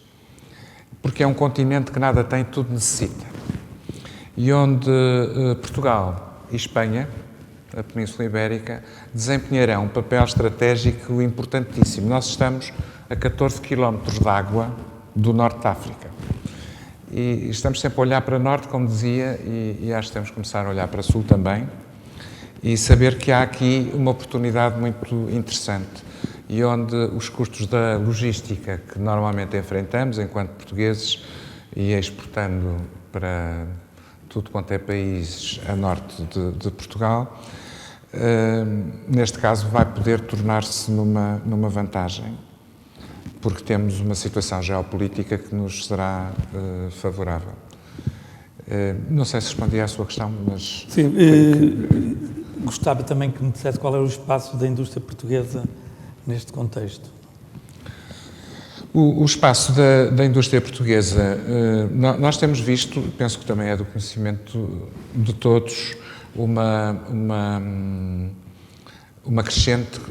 porque é um continente que nada tem, tudo necessita. E onde Portugal e Espanha, a Península Ibérica, desempenharão um papel estratégico importantíssimo. Nós estamos a 14 quilómetros de água do norte da África. E estamos sempre a olhar para norte, como dizia, e acho que temos que começar a olhar para sul também e saber que há aqui uma oportunidade muito interessante e onde os custos da logística que normalmente enfrentamos enquanto portugueses e exportando para tudo quanto é países a norte de Portugal, neste caso vai poder tornar-se numa vantagem, porque temos uma situação geopolítica que nos será favorável. Não sei se respondi à sua questão, mas... Sim, gostava também que me dissesse qual é o espaço da indústria portuguesa neste contexto. O espaço da indústria portuguesa, nós temos visto, penso que também é do conhecimento de todos, uma crescente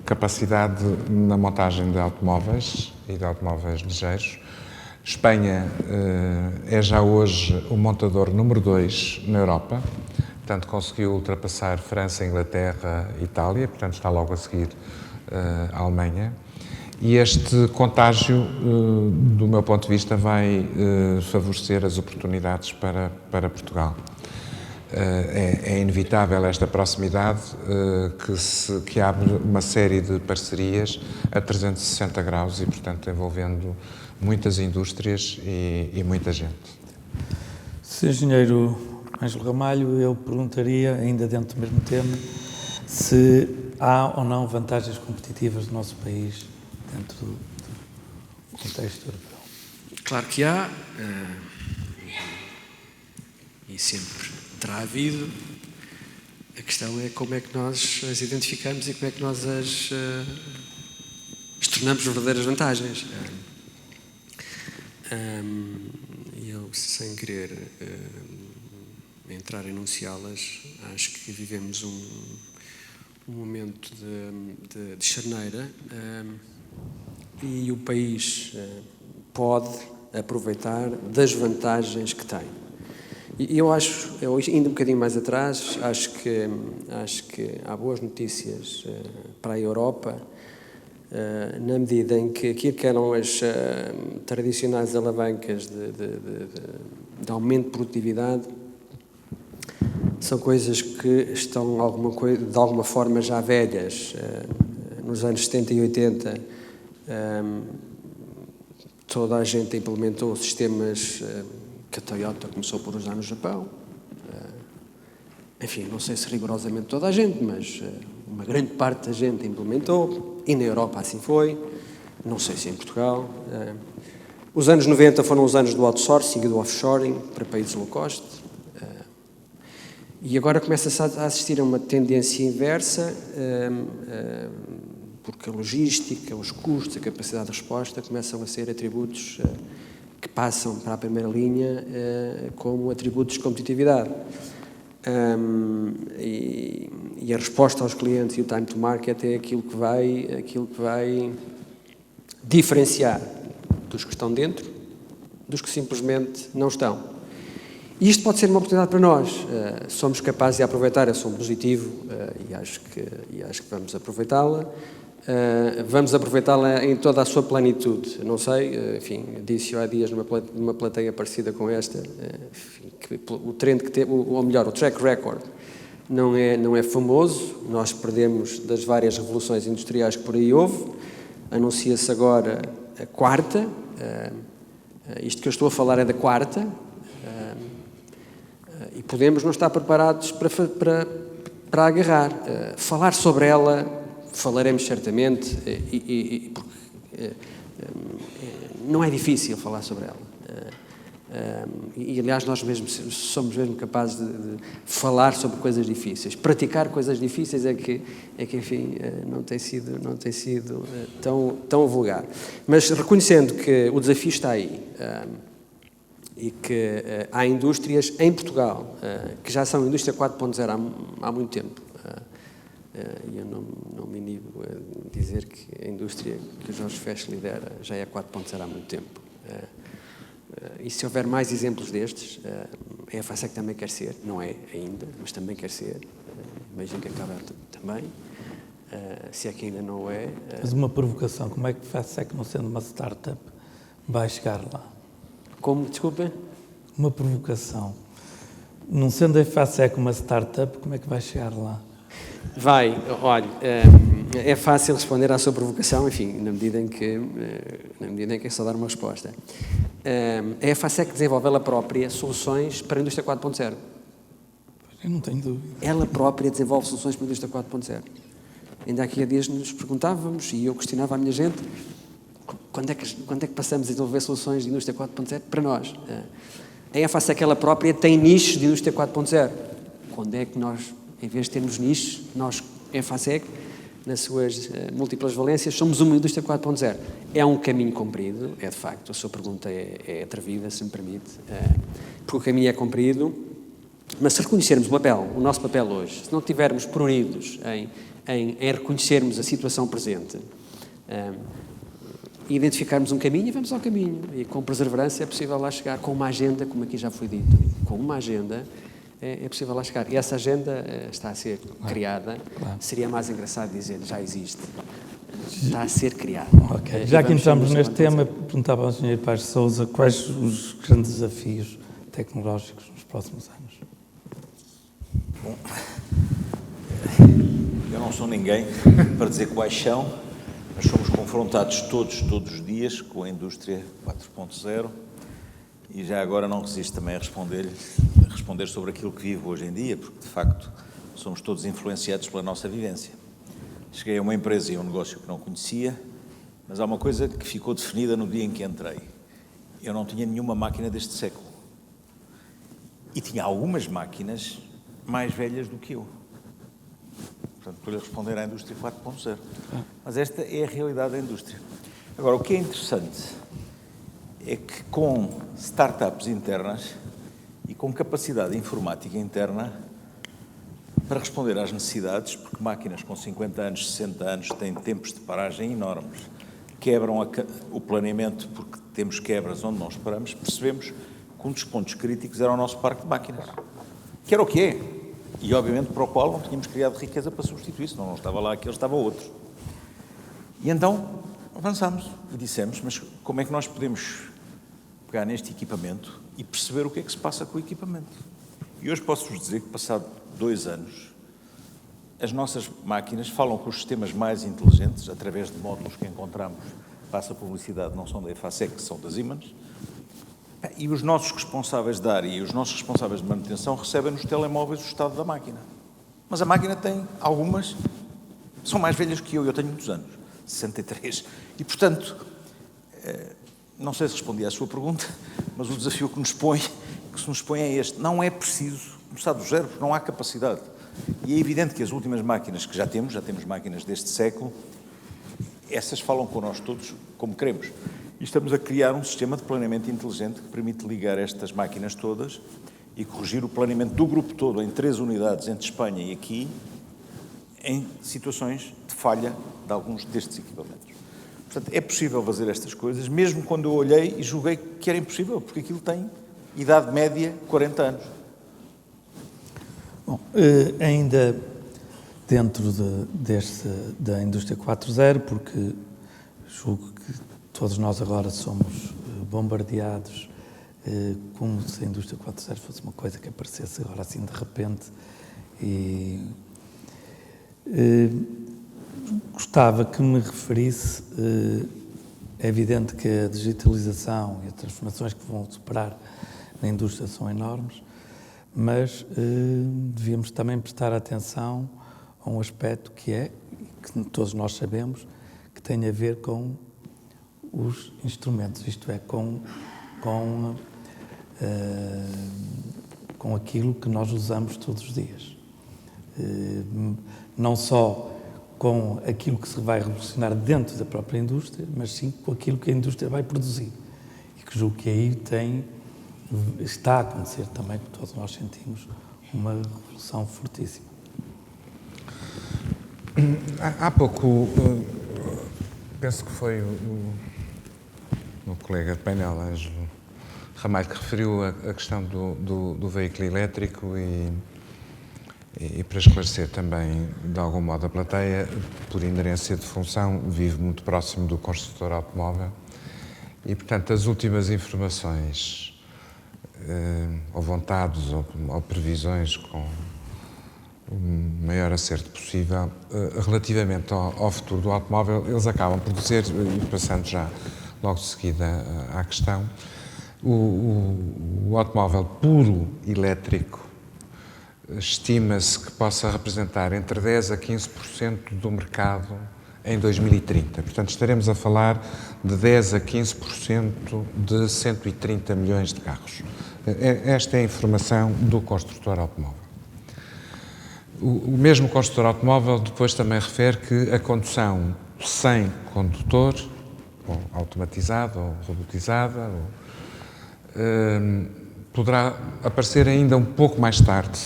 capacidade na montagem de automóveis e de automóveis ligeiros. Espanha é já hoje o montador número 2 na Europa, portanto conseguiu ultrapassar França, Inglaterra e Itália, portanto está logo a seguir a Alemanha. E este contágio, do meu ponto de vista, vai favorecer as oportunidades para Portugal. É inevitável esta proximidade que abre uma série de parcerias a 360 graus e, portanto, envolvendo muitas indústrias e muita gente. Sr. Engenheiro Ângelo Ramalho, eu perguntaria, ainda dentro do mesmo tema, se há ou não vantagens competitivas do nosso país dentro do contexto europeu. Claro que há, e sempre terá havido. A questão é como é que nós as identificamos e como é que nós as tornamos verdadeiras vantagens. Eu, sem querer entrar a enunciá-las, acho que vivemos um momento de charneira, e o país pode aproveitar das vantagens que tem. E eu indo um bocadinho mais atrás, acho que há boas notícias para a Europa, na medida em que aquilo que eram as tradicionais alavancas de aumento de produtividade são coisas que estão de alguma forma já velhas. Nos anos 70 e 80, toda a gente implementou sistemas que a Toyota começou por usar no Japão. Enfim, não sei se rigorosamente toda a gente, mas uma grande parte da gente implementou, e na Europa assim foi, não sei se em Portugal. Os anos 90 foram os anos do outsourcing e do offshoring para países low cost, e agora começa-se a assistir a uma tendência inversa, porque a logística, os custos, a capacidade de resposta começam a ser atributos que passam para a primeira linha como atributos de competitividade. E a resposta aos clientes e o time to market é aquilo que vai diferenciar dos que estão dentro dos que simplesmente não estão. E isto pode ser uma oportunidade para nós. Somos capazes de aproveitar, eu sou positivo e acho que vamos aproveitá-la. Vamos aproveitá-la em toda a sua plenitude. Não sei, enfim, disse há dias numa plateia parecida com esta, enfim, que o trend que teve, ou melhor, o track record não é famoso. Nós perdemos das várias revoluções industriais que por aí houve. Anuncia-se agora a quarta. Isto que eu estou a falar é da quarta. E podemos não estar preparados para agarrar. Falar sobre ela, falaremos certamente, porque não é difícil falar sobre ela. E aliás, nós mesmos somos mesmo capazes de falar sobre coisas difíceis. Praticar coisas difíceis é que enfim, não tem sido tão vulgar. Mas reconhecendo que o desafio está aí, e que há indústrias em Portugal que já são indústria 4.0 há muito tempo. E eu não me inibo a dizer que a indústria que o Jorge Fech lidera já é 4.0 há muito tempo. E se houver mais exemplos destes, a EFASEC também quer ser, não é ainda, mas também quer ser. Imagino que acaba também, se é que ainda não é. Mas uma provocação, como é que a EFASEC, não sendo uma startup, vai chegar lá? Como? Desculpa? Uma provocação. Não sendo a EFASEC uma startup, como é que vai chegar lá? Vai, olha, é fácil responder à sua provocação, enfim, na medida em que é só dar uma resposta. A EFASEC desenvolve ela própria soluções para a indústria 4.0. Eu não tenho dúvida. Ela própria desenvolve soluções para a indústria 4.0. Ainda aqui há dias nos perguntávamos, e eu questionava a minha gente, quando é que passamos a desenvolver soluções de indústria 4.0 para nós? A EFASEC ela própria tem nichos de indústria 4.0. Quando é que nós, em vez de termos nichos, nós, EFASEC, nas suas múltiplas valências, somos uma indústria 4.0. É um caminho comprido, é de facto, a sua pergunta é atrevida, se me permite, porque o caminho é comprido, mas se reconhecermos o nosso papel hoje, se não tivermos pruridos em reconhecermos a situação presente, e identificarmos um caminho, e vamos ao caminho. E com perseverança é possível lá chegar, com uma agenda, como aqui já foi dito, com uma agenda é possível lá chegar. E essa agenda está a ser criada. Seria mais engraçado dizer, já existe. Está a ser criada. Okay. Já que entramos neste tema, perguntava ao Sr. Paes de Sousa quais os grandes desafios tecnológicos nos próximos anos. Bom, eu não sou ninguém para dizer quais são. Nós somos confrontados todos os dias com a indústria 4.0 e já agora não resisto também a responder sobre aquilo que vivo hoje em dia, porque de facto somos todos influenciados pela nossa vivência. Cheguei a uma empresa e a um negócio que não conhecia, mas há uma coisa que ficou definida no dia em que entrei. Eu não tinha nenhuma máquina deste século e tinha algumas máquinas mais velhas do que eu. Portanto, estou-lhe a responder à indústria 4.0. Mas esta é a realidade da indústria. Agora, o que é interessante é que com startups internas e com capacidade informática interna para responder às necessidades, porque máquinas com 50 anos, 60 anos têm tempos de paragem enormes, quebram o planeamento porque temos quebras onde não esperamos, percebemos que um dos pontos críticos era o nosso parque de máquinas, que era o que é. E, obviamente, para o qual não tínhamos criado riqueza para substituir, senão não estava lá aquele, estava outro. E então avançámos e dissemos, mas como é que nós podemos pegar neste equipamento e perceber o que é que se passa com o equipamento? E hoje posso-vos dizer que, passado 2 anos, as nossas máquinas falam com os sistemas mais inteligentes, através de módulos que encontramos, passa publicidade, não são da EFASEC, são da Siemens, e os nossos responsáveis da área e os nossos responsáveis de manutenção recebem nos telemóveis o estado da máquina. Mas a máquina tem algumas, são mais velhas que eu tenho muitos anos, 63. E, portanto, não sei se respondi à sua pergunta, mas o desafio que se nos põe é este. Não é preciso começar do zero, porque não há capacidade. E é evidente que as últimas máquinas que já temos máquinas deste século, essas falam connosco todos como queremos. E estamos a criar um sistema de planeamento inteligente que permite ligar estas máquinas todas e corrigir o planeamento do grupo todo em 3 unidades entre Espanha e aqui, em situações de falha de alguns destes equipamentos. Portanto, é possível fazer estas coisas, mesmo quando eu olhei e julguei que era impossível, porque aquilo tem idade média 40 anos. Bom, ainda dentro da indústria 4.0, porque julgo que todos nós agora somos bombardeados como se a indústria 4.0 fosse uma coisa que aparecesse agora assim de repente. E gostava que me referisse, é evidente que a digitalização e as transformações que vão superar na indústria são enormes, mas devíamos também prestar atenção a um aspecto que todos nós sabemos, que tem a ver com os instrumentos, isto é, com aquilo que nós usamos todos os dias. Não só com aquilo que se vai revolucionar dentro da própria indústria, mas sim com aquilo que a indústria vai produzir. E que julgo que aí está a acontecer também, que todos nós sentimos, uma revolução fortíssima. Há pouco, penso que foi o colega de painel, Ângelo Ramalho, que referiu a questão do veículo elétrico e para esclarecer também, de algum modo, a plateia, por inerência de função, vive muito próximo do construtor automóvel e, portanto, as últimas informações, ou vontades, ou previsões com o maior acerto possível, relativamente ao futuro do automóvel, eles acabam por dizer, e passando já logo de seguida à questão, o automóvel puro elétrico estima-se que possa representar entre 10% a 15% do mercado em 2030. Portanto, estaremos a falar de 10% a 15% de 130 milhões de carros. Esta é a informação do construtor automóvel. O mesmo construtor automóvel depois também refere que a condução sem condutor, ou automatizada ou robotizada, poderá aparecer ainda um pouco mais tarde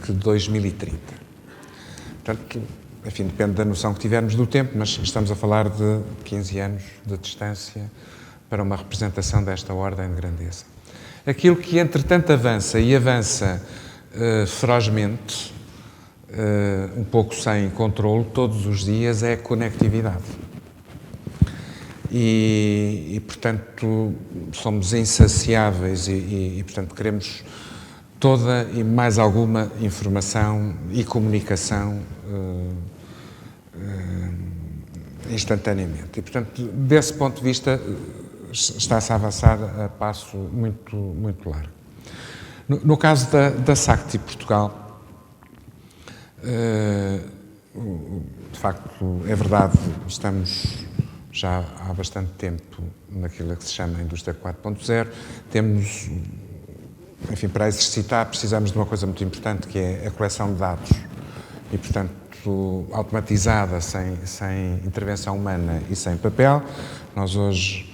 que 2030. Portanto, enfim, depende da noção que tivermos do tempo, mas estamos a falar de 15 anos de distância para uma representação desta ordem de grandeza. Aquilo que, entretanto, avança e avança ferozmente, um pouco sem controle, todos os dias, é a conectividade. E portanto, somos insaciáveis e, portanto, queremos toda e mais alguma informação e comunicação instantaneamente. E, portanto, desse ponto de vista, está-se a avançar a passo muito, muito largo. No caso da SACTI Portugal, de facto, é verdade, estamos já há bastante tempo naquilo que se chama a Indústria 4.0, temos, enfim, para exercitar precisamos de uma coisa muito importante, que é a coleção de dados e, portanto, automatizada, sem intervenção humana e sem papel. Nós hoje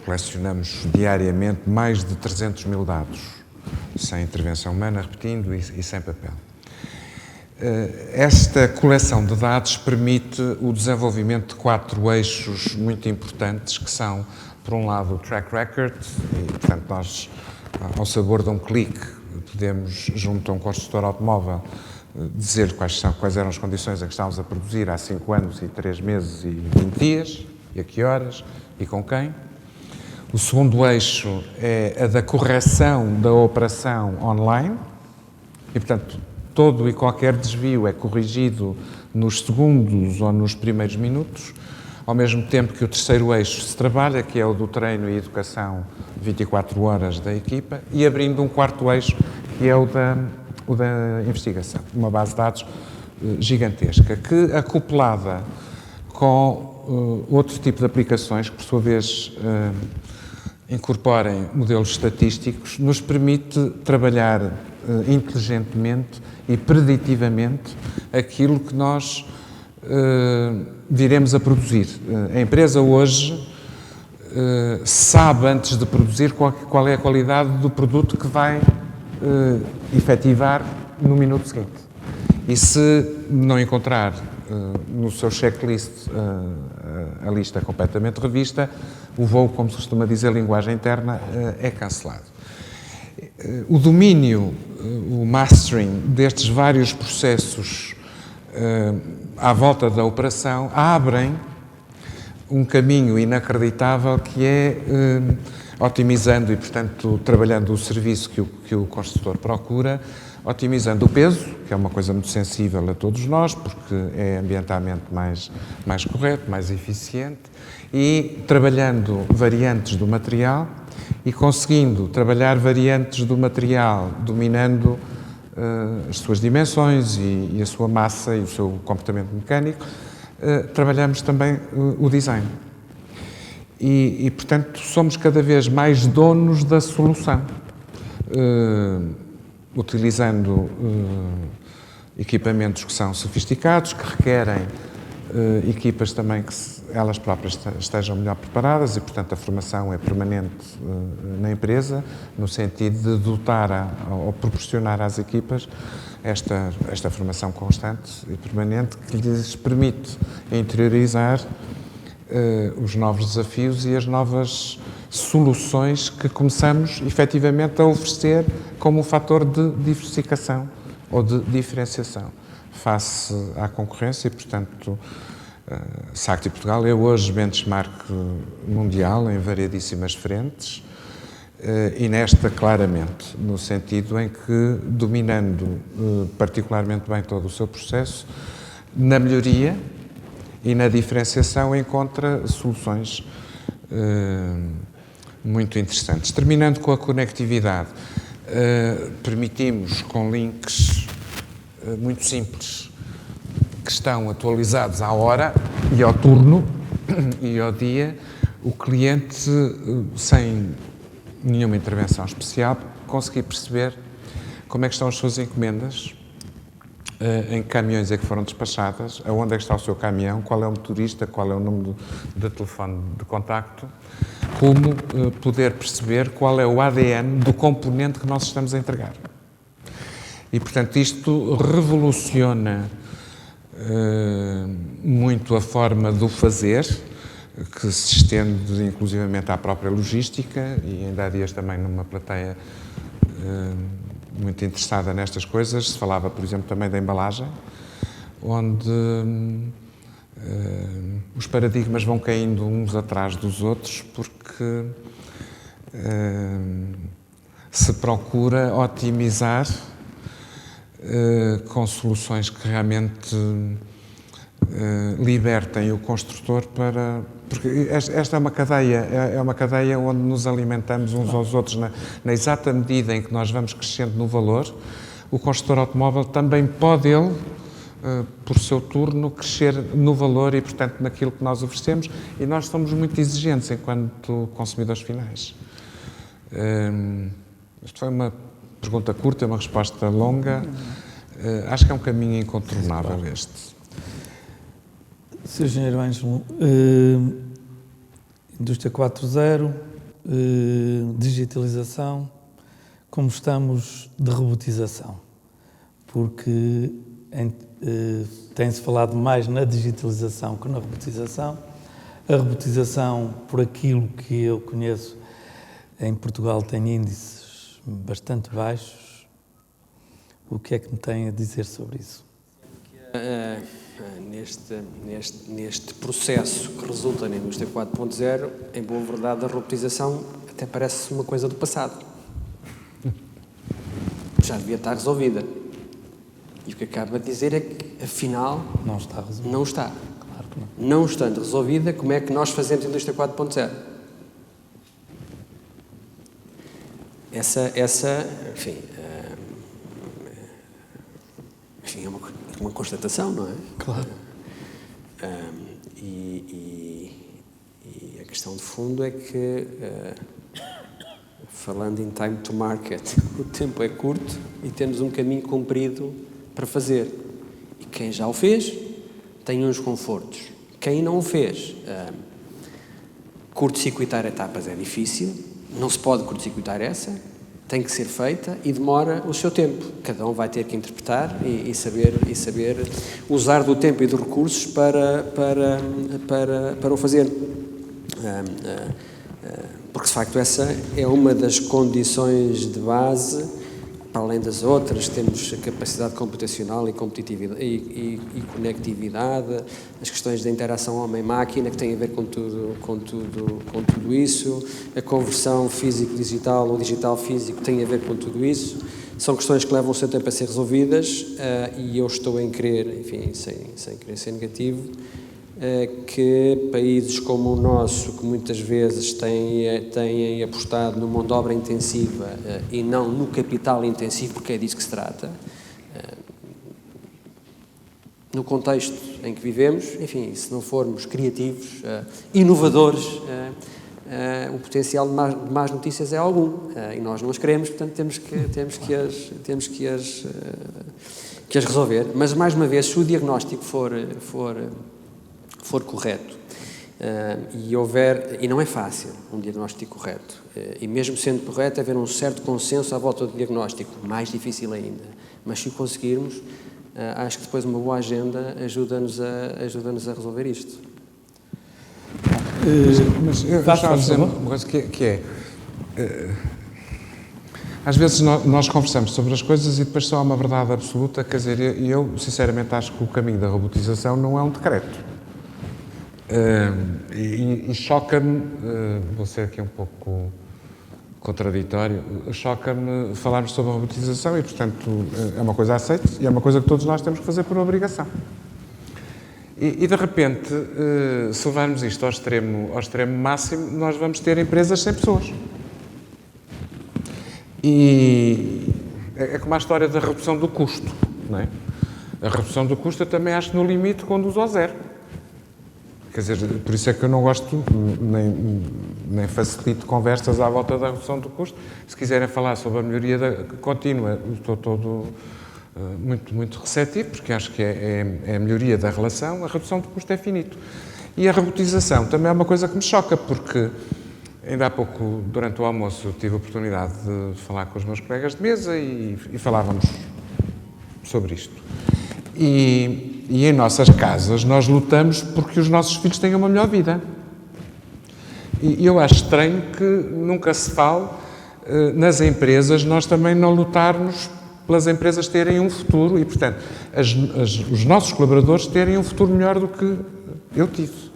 colecionamos diariamente mais de 300 mil dados, sem intervenção humana, repetindo, e sem papel. Esta coleção de dados permite o desenvolvimento de 4 eixos muito importantes, que são, por um lado, o track record, e, portanto, nós, ao sabor de um clique, podemos, junto a um construtor automóvel, dizer quais eram as condições em que estávamos a produzir há 5 anos e 3 meses e 20 dias, e a que horas, e com quem. O segundo eixo é a da correção da operação online, e, portanto, todo e qualquer desvio é corrigido nos segundos ou nos primeiros minutos, ao mesmo tempo que o terceiro eixo se trabalha, que é o do treino e educação 24 horas da equipa, e abrindo um quarto eixo, que é o da investigação. Uma base de dados gigantesca, que, acoplada com outro tipo de aplicações, que por sua vez incorporem modelos estatísticos, nos permite trabalhar inteligentemente e preditivamente aquilo que nós viremos a produzir. A empresa hoje sabe, antes de produzir, qual é a qualidade do produto que vai efetivar no minuto seguinte. E se não encontrar no seu checklist a lista completamente revista, o voo, como se costuma dizer, linguagem interna, é cancelado. O domínio, o mastering destes vários processos à volta da operação abrem um caminho inacreditável, que é otimizando e, portanto, trabalhando o serviço que o construtor procura, otimizando o peso, que é uma coisa muito sensível a todos nós, porque é ambientalmente mais correto, mais eficiente, e trabalhando variantes do material e conseguindo trabalhar variantes do material, dominando as suas dimensões e a sua massa e o seu comportamento mecânico, trabalhamos também o design. E, portanto, somos cada vez mais donos da solução, utilizando equipamentos que são sofisticados, que requerem equipas também que elas próprias estejam melhor preparadas, e, portanto, a formação é permanente na empresa, no sentido de dotar ou proporcionar às equipas esta formação constante e permanente, que lhes permite interiorizar os novos desafios e as novas soluções que começamos, efetivamente, a oferecer como um fator de diversificação ou de diferenciação face à concorrência. E, portanto, SACTI Portugal é hoje benchmark mundial em variedíssimas frentes, e nesta, claramente, no sentido em que, dominando particularmente bem todo o seu processo, na melhoria e na diferenciação encontra soluções muito interessantes. Terminando com a conectividade, permitimos, com links muito simples, que estão atualizados à hora e ao turno e ao dia, o cliente, sem nenhuma intervenção especial, conseguir perceber como é que estão as suas encomendas, em que caminhões é que foram despachadas, aonde é que está o seu caminhão, qual é o motorista, qual é o número de telefone de contacto, como poder perceber qual é o ADN do componente que nós estamos a entregar. E, portanto, isto revoluciona muito a forma do fazer, que se estende inclusivamente à própria logística, e ainda há dias também numa plateia muito interessada nestas coisas, se falava, por exemplo, também da embalagem, onde os paradigmas vão caindo uns atrás dos outros, porque se procura otimizar com soluções que realmente libertem o construtor para... Porque esta é uma cadeia onde nos alimentamos uns aos outros na exata medida em que nós vamos crescendo no valor. O construtor automóvel também pode ele, por seu turno, crescer no valor e, portanto, naquilo que nós oferecemos, e nós somos muito exigentes enquanto consumidores finais. Isto foi uma pergunta curta, uma resposta longa. Acho que é um caminho incontornável este. Sr. Engenheiro Ângelo, Indústria 4.0, digitalização, como estamos de robotização? Porque tem-se falado mais na digitalização que na robotização. A robotização, por aquilo que eu conheço, em Portugal tem índices bastante baixos. O que é que me tem a dizer sobre isso? Neste processo que resulta na indústria 4.0, em boa verdade, a robotização até parece uma coisa do passado. Já devia estar resolvida. E o que acaba de dizer é que, afinal, Não está resolvido. não está. Claro que não. Não estando resolvida, como é que nós fazemos a indústria 4.0? Enfim, é uma constatação, não é? Claro. E a questão de fundo é que, falando em time to market, o tempo é curto e temos um caminho comprido para fazer. E quem já o fez tem uns confortos. Quem não o fez, curto-circuitar etapas é difícil, não se pode curto-circuitar essa, tem que ser feita e demora o seu tempo. Cada um vai ter que interpretar e saber usar do tempo e dos recursos para o fazer. Porque, de facto, essa é uma das condições de base. Para além das outras, temos a capacidade computacional e competitividade e conectividade, as questões da interação homem-máquina, que têm a ver com tudo isso, a conversão físico-digital ou digital-físico tem a ver com tudo isso. São questões que levam o seu tempo a ser resolvidas e eu estou em crer, enfim, sem querer ser negativo, que países como o nosso, que muitas vezes têm apostado no mão de obra intensiva e não no capital intensivo, porque é disso que se trata, no contexto em que vivemos, enfim, se não formos criativos, inovadores, o potencial de más notícias é algum, e nós não as queremos, portanto temos que as resolver. Mas, mais uma vez, se o diagnóstico for correto e não é fácil um diagnóstico correto, e mesmo sendo correto haver um certo consenso à volta do diagnóstico, mais difícil ainda, mas se o conseguirmos, acho que depois uma boa agenda ajuda-nos a resolver isto. Mas eu estava a dizer uma coisa que é às vezes nós conversamos sobre as coisas e depois só há uma verdade absoluta, quer dizer, eu sinceramente acho que o caminho da robotização não é um decreto. E choca-me, vou ser aqui um pouco contraditório, choca-me falarmos sobre a robotização e, portanto, é uma coisa aceita e é uma coisa que todos nós temos que fazer por obrigação. E de repente, se levarmos isto ao extremo máximo, nós vamos ter empresas sem pessoas. E é como a história da redução do custo, não é? A redução do custo eu também acho que no limite conduz ao zero. Quer dizer, por isso é que eu não gosto, nem facilito conversas à volta da redução do custo. Se quiserem falar sobre a melhoria contínua, estou todo muito receptivo, porque acho que é a melhoria da relação, a redução do custo é finito. E a robotização também é uma coisa que me choca, porque ainda há pouco, durante o almoço, eu tive a oportunidade de falar com os meus colegas de mesa e falávamos sobre isto. E em nossas casas nós lutamos porque os nossos filhos tenham uma melhor vida. E eu acho estranho que nunca se fale nas empresas, nós também não lutarmos pelas empresas terem um futuro e, portanto, os nossos colaboradores terem um futuro melhor do que eu tive.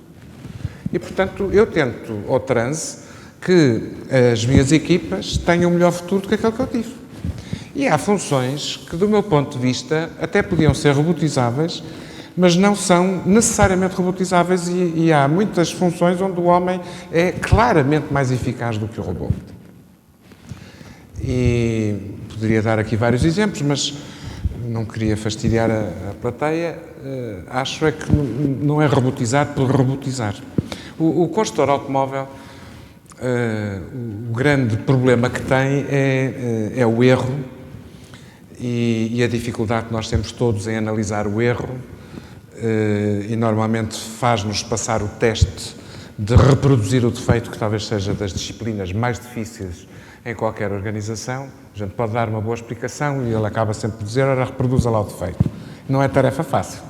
E, portanto, eu tento, ao transe, que as minhas equipas tenham um melhor futuro do que aquele que eu tive. E há funções que, do meu ponto de vista, até podiam ser robotizáveis, mas não são necessariamente robotizáveis e há muitas funções onde o homem é claramente mais eficaz do que o robô. E poderia dar aqui vários exemplos, mas não queria fastidiar a plateia. Acho é que não é robotizar por robotizar. O construtor automóvel, o grande problema que tem é o erro e a dificuldade que nós temos todos em analisar o erro e normalmente faz-nos passar o teste de reproduzir o defeito, que talvez seja das disciplinas mais difíceis em qualquer organização. A gente pode dar uma boa explicação e ele acaba sempre por dizer, ora, reproduza lá o defeito. Não é tarefa fácil.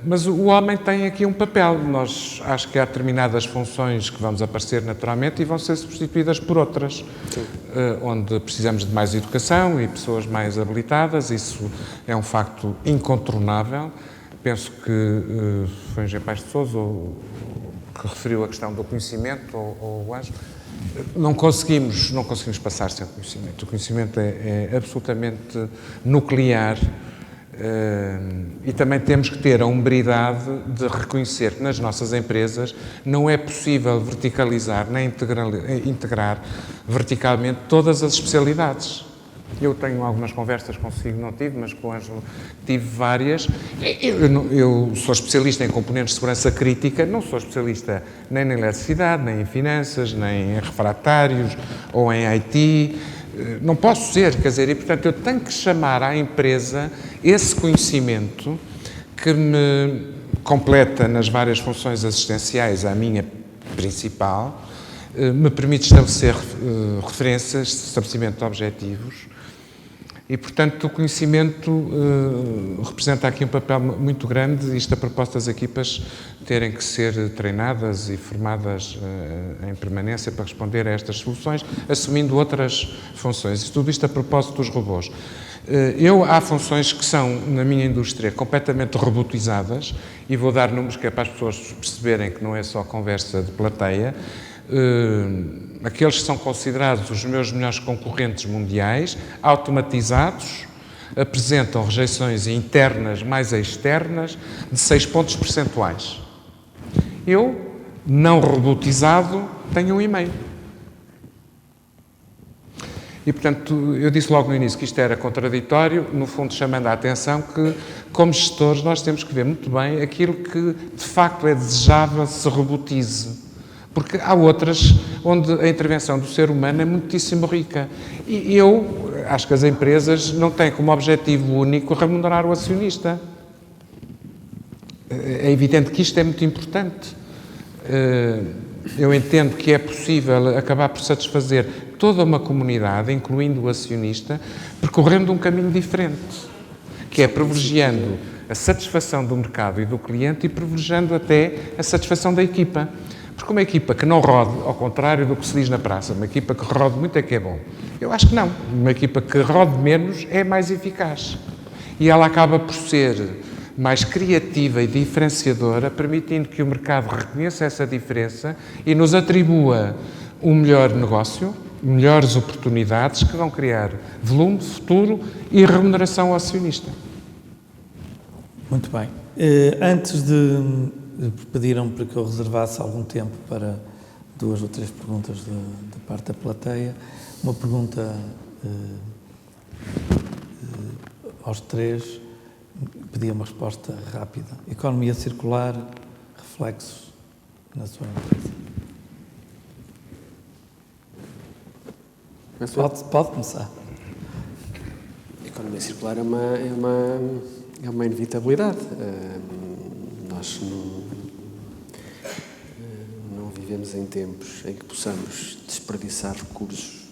Mas o homem tem aqui um papel. Acho que há determinadas funções que vão desaparecer naturalmente e vão ser substituídas por outras, onde precisamos de mais educação e pessoas mais habilitadas. Isso é um facto incontornável. Penso que foi o Engenheiro Paes de Sousa que referiu a questão do conhecimento, ou o Ângelo. Não conseguimos passar sem conhecimento. O conhecimento é absolutamente nuclear. E também temos que ter a hombridade de reconhecer que nas nossas empresas não é possível verticalizar nem integrar verticalmente todas as especialidades. Eu tenho algumas conversas consigo, não tive, mas com o Ângelo tive várias. Eu sou especialista em componentes de segurança crítica, não sou especialista nem na eletricidade, nem em finanças, nem em refratários ou em IT. Não posso ser, quer dizer, e portanto eu tenho que chamar à empresa esse conhecimento que me completa nas várias funções assistenciais à minha principal, me permite estabelecer referências, estabelecimento de objetivos e, portanto, o conhecimento representa aqui um papel muito grande, isto a propósito das equipas terem que ser treinadas e formadas em permanência para responder a estas soluções, assumindo outras funções. E tudo isto a propósito dos robôs. Há funções que são, na minha indústria, completamente robotizadas, e vou dar números que é para as pessoas perceberem que não é só conversa de plateia. Aqueles que são considerados os meus melhores concorrentes mundiais, automatizados, apresentam rejeições internas mais externas de 6 pontos percentuais. Eu, não robotizado, tenho 1,5. E, portanto, eu disse logo no início que isto era contraditório, no fundo chamando a atenção que, como gestores, nós temos que ver muito bem aquilo que, de facto, é desejável se robotize. Porque há outras onde a intervenção do ser humano é muitíssimo rica. E eu acho que as empresas não têm como objetivo único remunerar o acionista. É evidente que isto é muito importante. Eu entendo que é possível acabar por satisfazer toda uma comunidade, incluindo o acionista, percorrendo um caminho diferente, que é privilegiando a satisfação do mercado e do cliente e privilegiando até a satisfação da equipa. Porque uma equipa que não rode, ao contrário do que se diz na praça, uma equipa que rode muito é que é bom. Eu acho que não. Uma equipa que rode menos é mais eficaz. E ela acaba por ser mais criativa e diferenciadora, permitindo que o mercado reconheça essa diferença e nos atribua um melhor negócio, melhores oportunidades que vão criar volume, futuro e remuneração ao acionista. Muito bem. Antes de pediram para que eu reservasse algum tempo para 2 ou 3 perguntas da parte da plateia. Uma pergunta aos 3, pedia uma resposta rápida. Economia circular, reflexos na sua empresa. Pode começar. economia circular é uma inevitabilidade. Nós não vivemos em tempos em que possamos desperdiçar recursos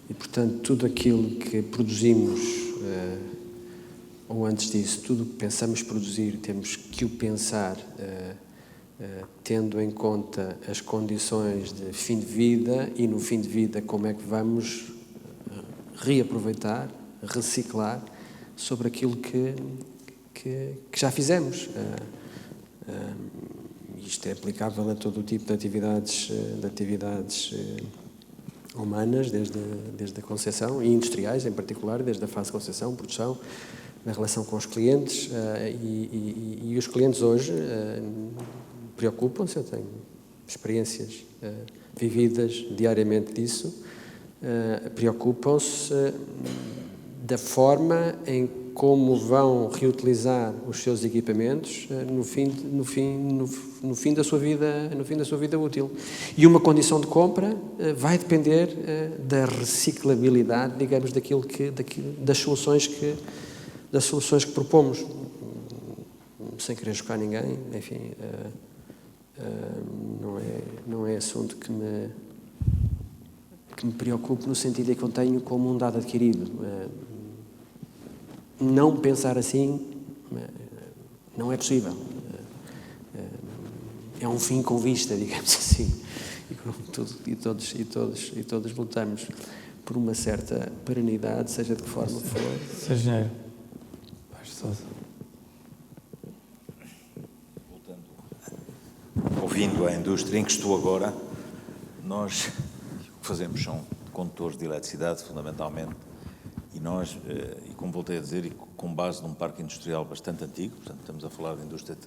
e, portanto, tudo aquilo que produzimos, ou antes disso, tudo o que pensamos produzir, temos que o pensar tendo em conta as condições de fim de vida e, no fim de vida, como é que vamos reaproveitar, reciclar sobre aquilo que já fizemos. Isto é aplicável a todo o tipo de atividades humanas, desde a concepção, e industriais em particular, desde a fase de concepção, produção, na relação com os clientes. E os clientes hoje preocupam-se, eu tenho experiências vividas diariamente disso, preocupam-se da forma em como vão reutilizar os seus equipamentos no fim da sua vida útil. E uma condição de compra vai depender da reciclabilidade, digamos, das soluções que propomos. Sem querer chocar ninguém, enfim, não é assunto que me preocupe no sentido em que eu tenho como um dado adquirido. Não pensar assim não é possível. É um fim com vista, digamos assim. E todos lutamos por uma certa perenidade, seja de que forma for. Sr. Engenheiro Baixo Sousa. Ouvindo a indústria em que estou agora, nós o que fazemos são condutores de eletricidade, fundamentalmente, e nós, e como voltei a dizer, e com base num parque industrial bastante antigo, portanto, estamos a falar de indústria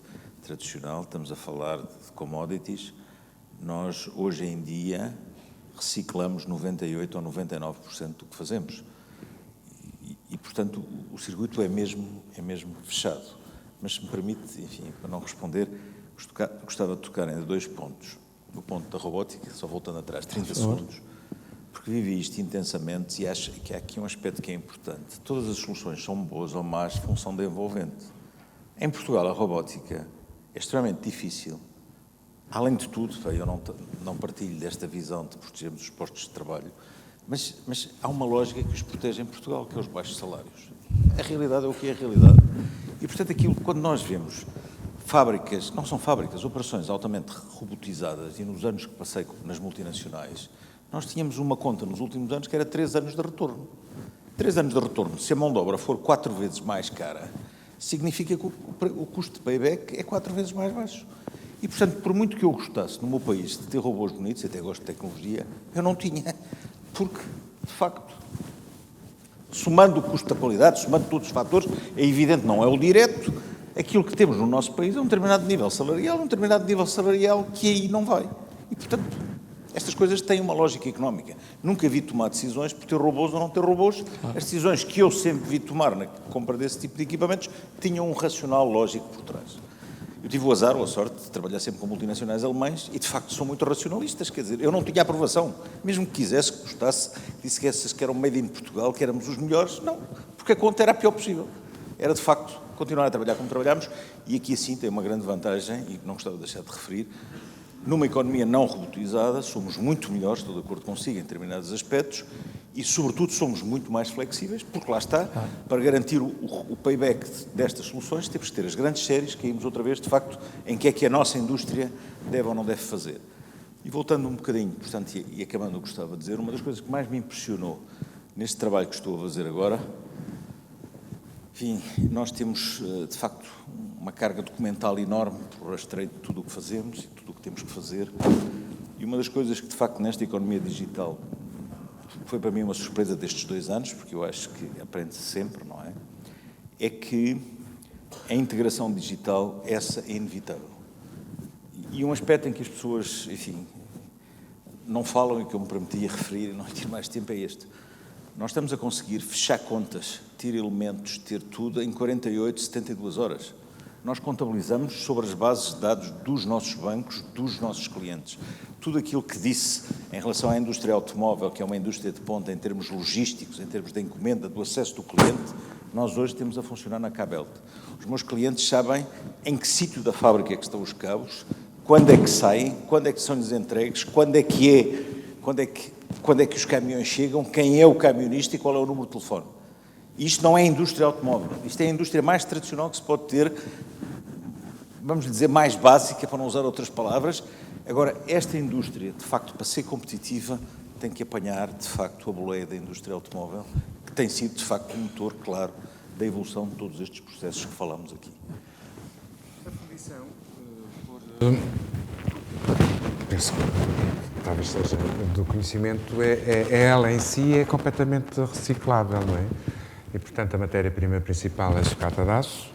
tradicional, estamos a falar de commodities, nós, hoje em dia, reciclamos 98% ou 99% do que fazemos. E, portanto, o circuito é mesmo fechado. Mas, se me permite, enfim, para não responder, gostava de tocar em 2 pontos. O ponto da robótica, só voltando atrás, 30 segundos, porque vivi isto intensamente e acho que há aqui um aspecto que é importante. Todas as soluções são boas ou más em função da envolvente. Em Portugal, a robótica é extremamente difícil. Além de tudo, eu não partilho desta visão de protegermos os postos de trabalho, mas há uma lógica que os protege em Portugal, que é os baixos salários. A realidade é o que é a realidade. E, portanto, quando nós vemos fábricas, não são fábricas, operações altamente robotizadas, e nos anos que passei nas multinacionais, nós tínhamos uma conta nos últimos anos que era 3 anos de retorno. 3 anos de retorno, se a mão de obra for 4 vezes mais cara, significa que o custo de payback é 4 vezes mais baixo. E, portanto, por muito que eu gostasse no meu país de ter robôs bonitos, até gosto de tecnologia, eu não tinha, porque, de facto, somando o custo da qualidade, somando todos os fatores, é evidente, não é o direto, aquilo que temos no nosso país é um determinado nível salarial que aí não vai. E, portanto, estas coisas têm uma lógica económica. Nunca vi tomar decisões por ter robôs ou não ter robôs. As decisões que eu sempre vi tomar na compra desse tipo de equipamentos tinham um racional lógico por trás. Eu tive o azar ou a sorte de trabalhar sempre com multinacionais alemães e, de facto, são muito racionalistas. Quer dizer, eu não tinha aprovação. Mesmo que quisesse, que gostasse, dissesse que eram made in Portugal, que éramos os melhores. Não, porque a conta era a pior possível. Era, de facto, continuar a trabalhar como trabalhámos. E aqui, assim, tem uma grande vantagem, e não gostava de deixar de referir, numa economia não robotizada, somos muito melhores, estou de acordo consigo, em determinados aspectos, e, sobretudo, somos muito mais flexíveis, porque lá está, para garantir o payback destas soluções, temos que ter as grandes séries, caímos outra vez, de facto, em que é que a nossa indústria deve ou não deve fazer. E voltando um bocadinho, portanto, e acabando o que gostava de dizer, uma das coisas que mais me impressionou neste trabalho que estou a fazer agora, enfim, nós temos, de facto, uma carga documental enorme por rastreio de tudo o que fazemos e tudo o que temos que fazer. E uma das coisas que, de facto, nesta economia digital foi para mim uma surpresa destes 2 anos, porque eu acho que aprende-se sempre, não é? É que a integração digital, essa é inevitável. E um aspecto em que as pessoas, enfim, não falam e que eu me permitia referir e não ter mais tempo é este. Nós estamos a conseguir fechar contas, ter elementos, ter tudo em 48, 72 horas. nós contabilizamos sobre as bases de dados dos nossos bancos, dos nossos clientes. Tudo aquilo que disse em relação à indústria automóvel, que é uma indústria de ponta em termos logísticos, em termos de encomenda, do acesso do cliente, nós hoje temos a funcionar na Cabelt. Os meus clientes sabem em que sítio da fábrica é que estão os cabos, quando é que saem, quando é que são-lhes entregues, quando é que os caminhões chegam, quem é o camionista e qual é o número de telefone. Isto não é a indústria automóvel, isto é a indústria mais tradicional que se pode ter, vamos dizer, mais básica, para não usar outras palavras. Agora, esta indústria, de facto, para ser competitiva, tem que apanhar, de facto, a boleia da indústria automóvel, que tem sido, de facto, um motor, claro, da evolução de todos estes processos que falamos aqui. A fundição, penso que talvez seja do conhecimento, ela em si é completamente reciclável, não é? E, portanto, a matéria-prima principal é sucata de aço.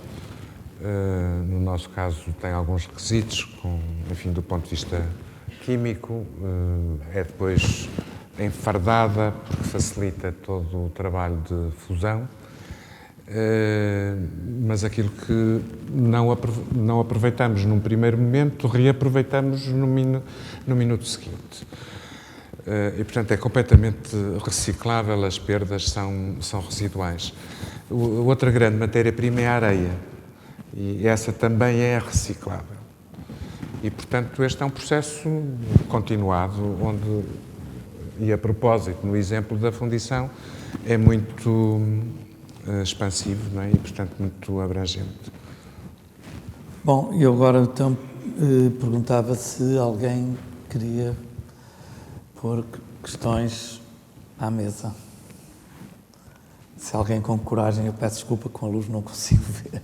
No nosso caso, tem alguns requisitos, enfim, do ponto de vista químico. É depois enfardada, porque facilita todo o trabalho de fusão. Mas aquilo que não aproveitamos num primeiro momento, reaproveitamos no minuto seguinte. E, portanto, é completamente reciclável, as perdas são residuais. Outra grande matéria-prima é a areia, e essa também é reciclável. E, portanto, este é um processo continuado, e a propósito, no exemplo da fundição, é muito expansivo, não é? E, portanto, muito abrangente. Bom, eu agora então perguntava se alguém queria pôr questões à mesa. Se alguém com coragem, eu peço desculpa, com a luz não consigo ver.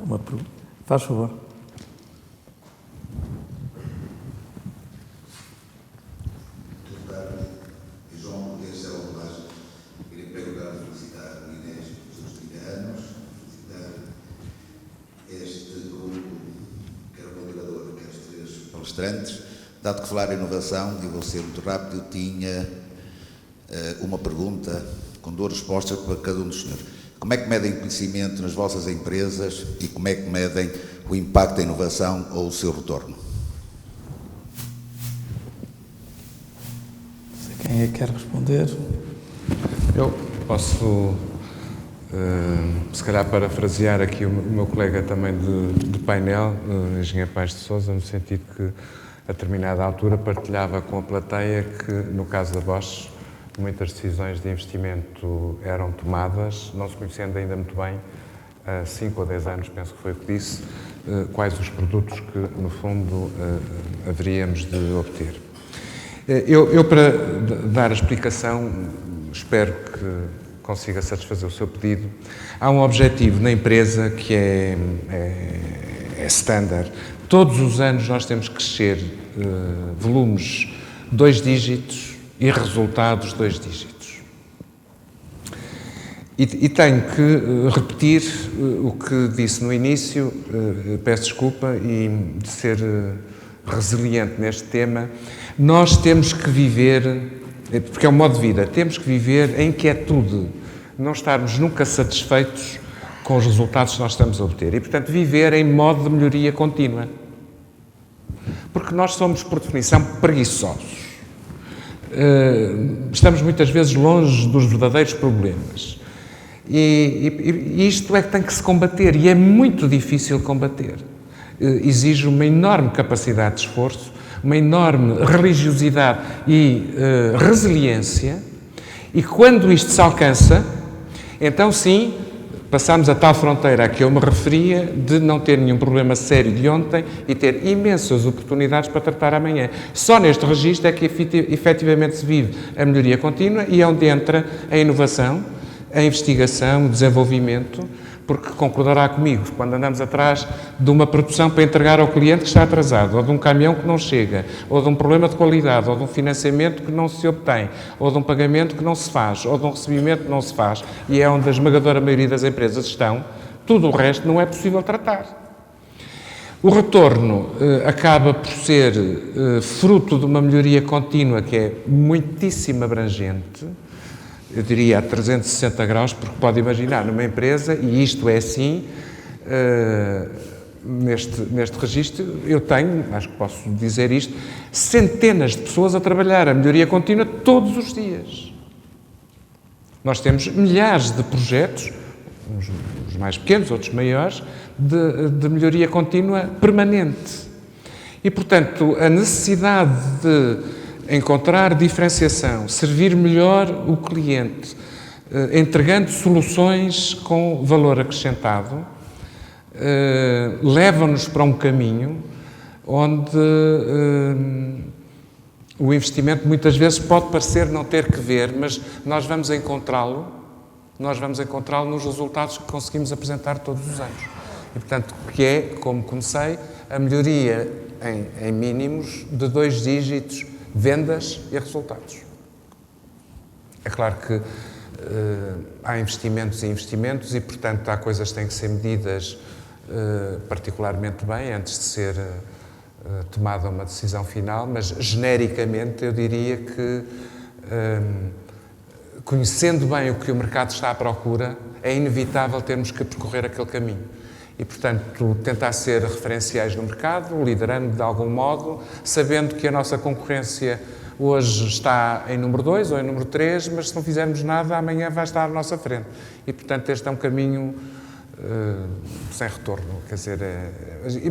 Uma pergunta. Faz favor. Dado que falar em inovação, e vou ser muito rápido, eu tinha uma pergunta com 2 respostas para cada um dos senhores. Como é que medem o conhecimento nas vossas empresas e como é que medem o impacto da inovação ou o seu retorno? Quem é que quer responder? Eu posso, se calhar, parafrasear aqui o meu colega também de painel, o engenheiro Paes de Sousa, no sentido que, a determinada altura, partilhava com a plateia que, no caso da Bosch, muitas decisões de investimento eram tomadas, não se conhecendo ainda muito bem, há 5 ou 10 anos, penso que foi o que disse, quais os produtos que, no fundo, haveríamos de obter. Eu, para dar a explicação, espero que consiga satisfazer o seu pedido. Há um objetivo na empresa que é standard. Todos os anos nós temos que crescer volumes 2 dígitos e resultados 2 dígitos. E tenho que repetir o que disse no início, peço desculpa, e de ser resiliente neste tema. Nós temos que viver, porque é um modo de vida, temos que viver em quietude, não estarmos nunca satisfeitos com os resultados que nós estamos a obter. E, portanto, viver em modo de melhoria contínua. Porque nós somos, por definição, preguiçosos. Estamos muitas vezes longe dos verdadeiros problemas. E isto é que tem que se combater, e é muito difícil combater. Exige uma enorme capacidade de esforço, uma enorme religiosidade e resiliência, e quando isto se alcança, então sim, passamos a tal fronteira a que eu me referia de não ter nenhum problema sério de ontem e ter imensas oportunidades para tratar amanhã. Só neste registro é que efetivamente se vive a melhoria contínua e é onde entra a inovação, a investigação, o desenvolvimento, porque concordará comigo, quando andamos atrás de uma produção para entregar ao cliente que está atrasado, ou de um caminhão que não chega, ou de um problema de qualidade, ou de um financiamento que não se obtém, ou de um pagamento que não se faz, ou de um recebimento que não se faz, e é onde a esmagadora maioria das empresas estão, tudo o resto não é possível tratar. O retorno acaba por ser fruto de uma melhoria contínua que é muitíssimo abrangente, eu diria a 360 graus, porque pode imaginar numa empresa, e isto é assim, neste registro, eu tenho, acho que posso dizer isto, centenas de pessoas a trabalhar a melhoria contínua todos os dias. Nós temos milhares de projetos, uns mais pequenos, outros maiores, de melhoria contínua permanente. E, portanto, a necessidade de encontrar diferenciação, servir melhor o cliente, entregando soluções com valor acrescentado, leva-nos para um caminho onde o investimento muitas vezes pode parecer não ter que ver, mas nós vamos encontrá-lo nos resultados que conseguimos apresentar todos os anos. E, portanto, que é, como comecei, a melhoria em mínimos de 2 dígitos, vendas e resultados. É claro que há investimentos e investimentos e, portanto, há coisas que têm que ser medidas particularmente bem antes de ser tomada uma decisão final, mas genericamente eu diria que, conhecendo bem o que o mercado está à procura, é inevitável termos que percorrer aquele caminho. E, portanto, tentar ser referenciais no mercado, liderando de algum modo, sabendo que a nossa concorrência hoje está em número 2 ou em número 3, mas se não fizermos nada, amanhã vai estar à nossa frente. E, portanto, este é um caminho sem retorno, quer dizer,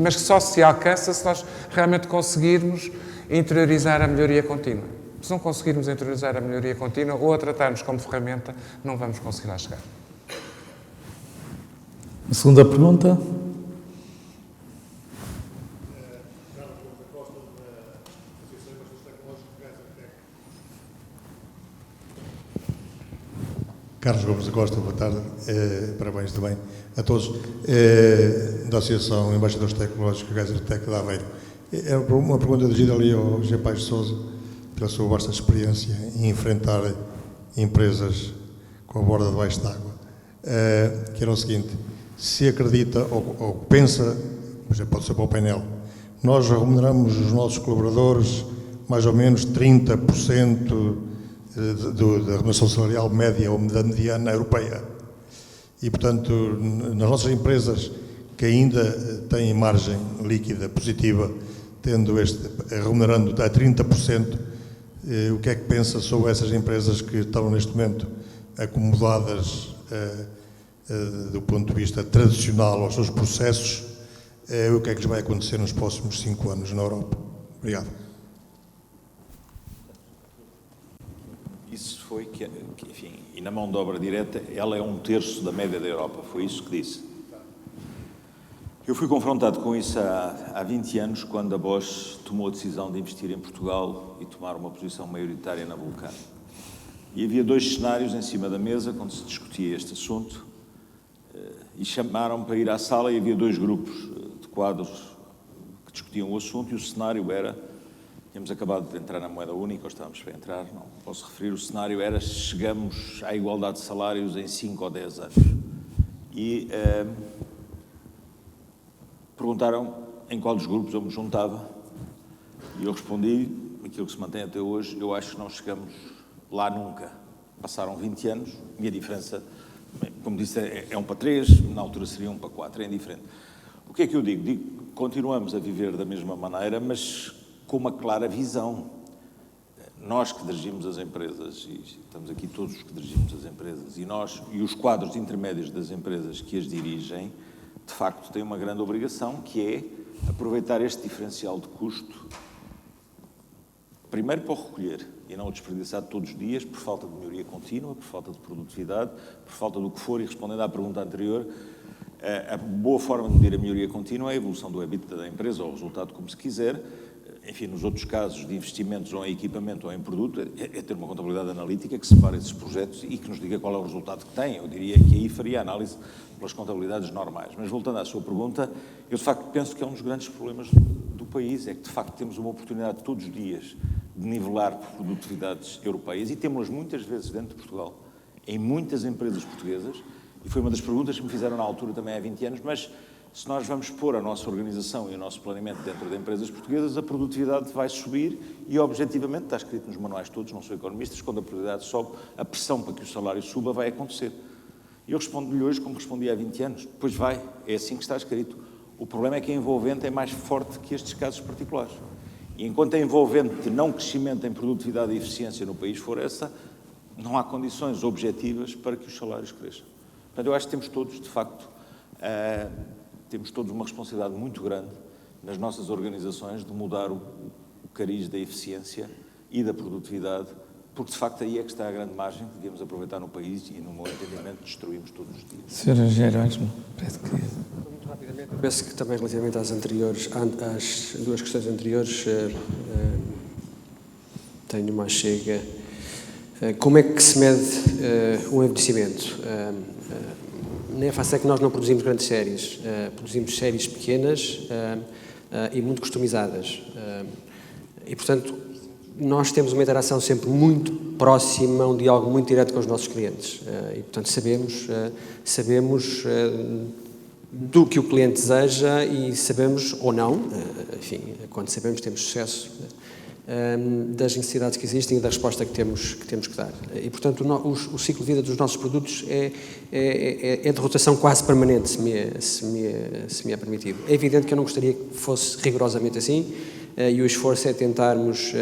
mas que só se alcança se nós realmente conseguirmos interiorizar a melhoria contínua. Se não conseguirmos interiorizar a melhoria contínua ou a tratarmos como ferramenta, não vamos conseguir lá chegar. A segunda pergunta. Carlos Gomes da Costa, boa tarde. Parabéns também a todos. Da Associação Embaixadores Tecnológicos Geysertec de Aveiro. É uma pergunta dirigida ali ao José Paes de Sousa, pela sua vasta experiência em enfrentar empresas com a borda debaixo d'água, que era o seguinte: se acredita ou pensa, já pode ser para o painel, nós remuneramos os nossos colaboradores mais ou menos 30% da remuneração salarial média ou da mediana europeia. E, portanto, nas nossas empresas que ainda têm margem líquida positiva, remunerando a 30%, o que é que pensa sobre essas empresas que estão neste momento acomodadas do ponto de vista tradicional aos seus processos? O que é que lhes vai acontecer nos próximos 5 anos na Europa? Obrigado. Isso foi que, enfim, e na mão de obra direta, ela é 1/3 da média da Europa, foi isso que disse. Eu fui confrontado com isso há 20 anos, quando a Bosch tomou a decisão de investir em Portugal e tomar uma posição maioritária na Vulcano. E havia 2 cenários em cima da mesa quando se discutia este assunto, e chamaram para ir à sala e havia 2 grupos de quadros que discutiam o assunto, e o cenário era: tínhamos acabado de entrar na moeda única, ou estávamos para entrar, não posso referir, o cenário era: chegamos à igualdade de salários em 5 ou 10 anos. E perguntaram em qual dos grupos eu me juntava, e eu respondi aquilo que se mantém até hoje: eu acho que não chegamos lá nunca. Passaram 20 anos, e a diferença, como disse, é 1/3, na altura seria 1/4, é indiferente. O que é que eu digo? Digo que continuamos a viver da mesma maneira, mas com uma clara visão. Nós que dirigimos as empresas, e estamos aqui todos os que dirigimos as empresas, e os quadros intermédios das empresas que as dirigem, de facto, têm uma grande obrigação, que é aproveitar este diferencial de custo, primeiro para o recolher e não o desperdiçar todos os dias por falta de melhoria contínua, por falta de produtividade, por falta do que for. E respondendo à pergunta anterior, a boa forma de medir a melhoria contínua é a evolução do EBITDA da empresa, ou o resultado, como se quiser. Enfim, nos outros casos de investimentos ou em equipamento ou em produto, é ter uma contabilidade analítica que separe esses projetos e que nos diga qual é o resultado que tem. Eu diria que aí faria a análise pelas contabilidades normais. Mas voltando à sua pergunta, eu de facto penso que é um dos grandes problemas do país, é que de facto temos uma oportunidade todos os dias de nivelar por produtividades europeias, e temos-las muitas vezes dentro de Portugal, em muitas empresas portuguesas, e foi uma das perguntas que me fizeram na altura também há 20 anos, mas se nós vamos pôr a nossa organização e o nosso planeamento dentro de empresas portuguesas, a produtividade vai subir e, objetivamente, está escrito nos manuais todos, não sou economista, quando a produtividade sobe, a pressão para que o salário suba vai acontecer. E eu respondo-lhe hoje como respondi há 20 anos. Pois vai, é assim que está escrito. O problema é que a envolvente é mais forte que estes casos particulares. E enquanto a envolvente de não crescimento em produtividade e eficiência no país for essa, não há condições objetivas para que os salários cresçam. Portanto, eu acho que temos todos, de facto, temos todos uma responsabilidade muito grande nas nossas organizações de mudar o cariz da eficiência e da produtividade, porque, de facto, aí é que está a grande margem que devíamos aproveitar no país e, no meu entendimento, destruímos todos os dias. Sr. Engenheiro Ângelo, parece que... Muito rapidamente, eu penso que também relativamente às duas questões anteriores, tenho uma chega. Como é que se mede o envelhecimento? Na EFASEC nós não produzimos grandes séries, produzimos séries pequenas e muito customizadas. E, portanto, nós temos uma interação sempre muito próxima, um diálogo muito direto com os nossos clientes. E, portanto, sabemos do que o cliente deseja e sabemos, ou não, enfim, quando sabemos temos sucesso das necessidades que existem e da resposta que temos que dar. E, portanto, o ciclo de vida dos nossos produtos é de rotação quase permanente, se me é permitido. É evidente que eu não gostaria que fosse rigorosamente assim, e o esforço é tentarmos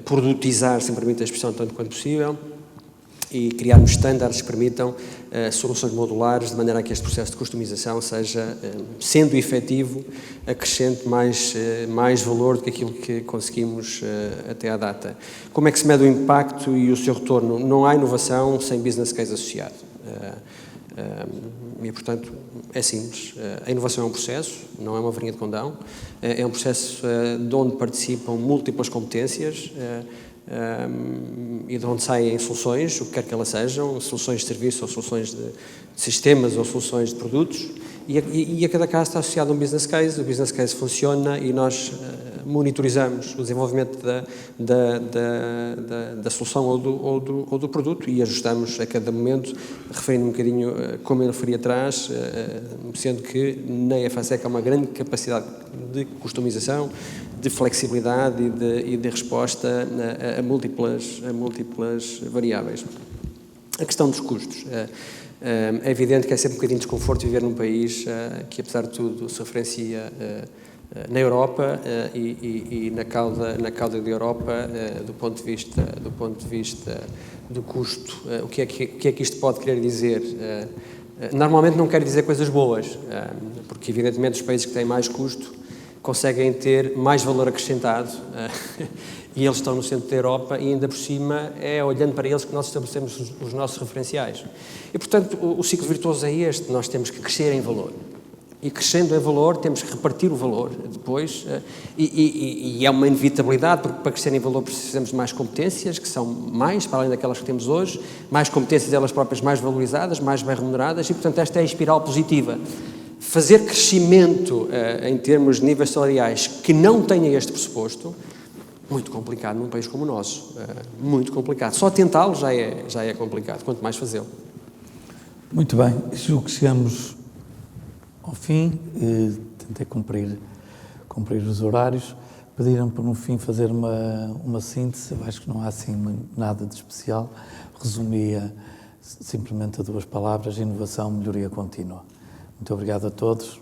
produtizar, se me permite a expressão, tanto quanto possível, e criarmos estándares que permitam soluções modulares, de maneira a que este processo de customização seja, sendo efetivo, acrescente mais valor do que aquilo que conseguimos até à data. Como é que se mede o impacto e o seu retorno? Não há inovação sem business case associado. E, portanto, é simples. A inovação é um processo, não é uma varinha de condão. É um processo de onde participam múltiplas competências e de onde saem soluções, o que quer que elas sejam, soluções de serviço ou soluções de sistemas ou soluções de produtos, e a cada caso está associado a um business case. O business case funciona e nós monitorizamos o desenvolvimento da solução ou do produto e ajustamos a cada momento, referindo um bocadinho como eu referi atrás, sendo que na EFASEC há uma grande capacidade de customização, de flexibilidade e de resposta a múltiplas variáveis. A questão dos custos. É evidente que é sempre um bocadinho de desconforto viver num país que, apesar de tudo, se referencia na Europa e na cauda da Europa, do ponto de vista do custo. O que é que isto pode querer dizer? Normalmente não quer dizer coisas boas, porque, evidentemente, os países que têm mais custo conseguem ter mais valor acrescentado e eles estão no centro da Europa e, ainda por cima, é olhando para eles que nós estabelecemos os nossos referenciais. E, portanto, o ciclo virtuoso é este: nós temos que crescer em valor. E, crescendo em valor, temos que repartir o valor depois, e é uma inevitabilidade, porque para crescer em valor precisamos de mais competências, que são mais, para além daquelas que temos hoje, mais competências elas próprias mais valorizadas, mais bem remuneradas, e, portanto, esta é a espiral positiva. Fazer crescimento em termos de níveis salariais que não tenha este pressuposto, muito complicado num país como o nosso, muito complicado. Só tentá-lo já é complicado, quanto mais fazê-lo. Muito bem, julgo que chegamos ao fim, tentei cumprir os horários. Pediram para no fim fazer uma síntese, eu acho que não há assim nada de especial, resumia simplesmente a duas palavras: inovação, melhoria contínua. Muito obrigado a todos.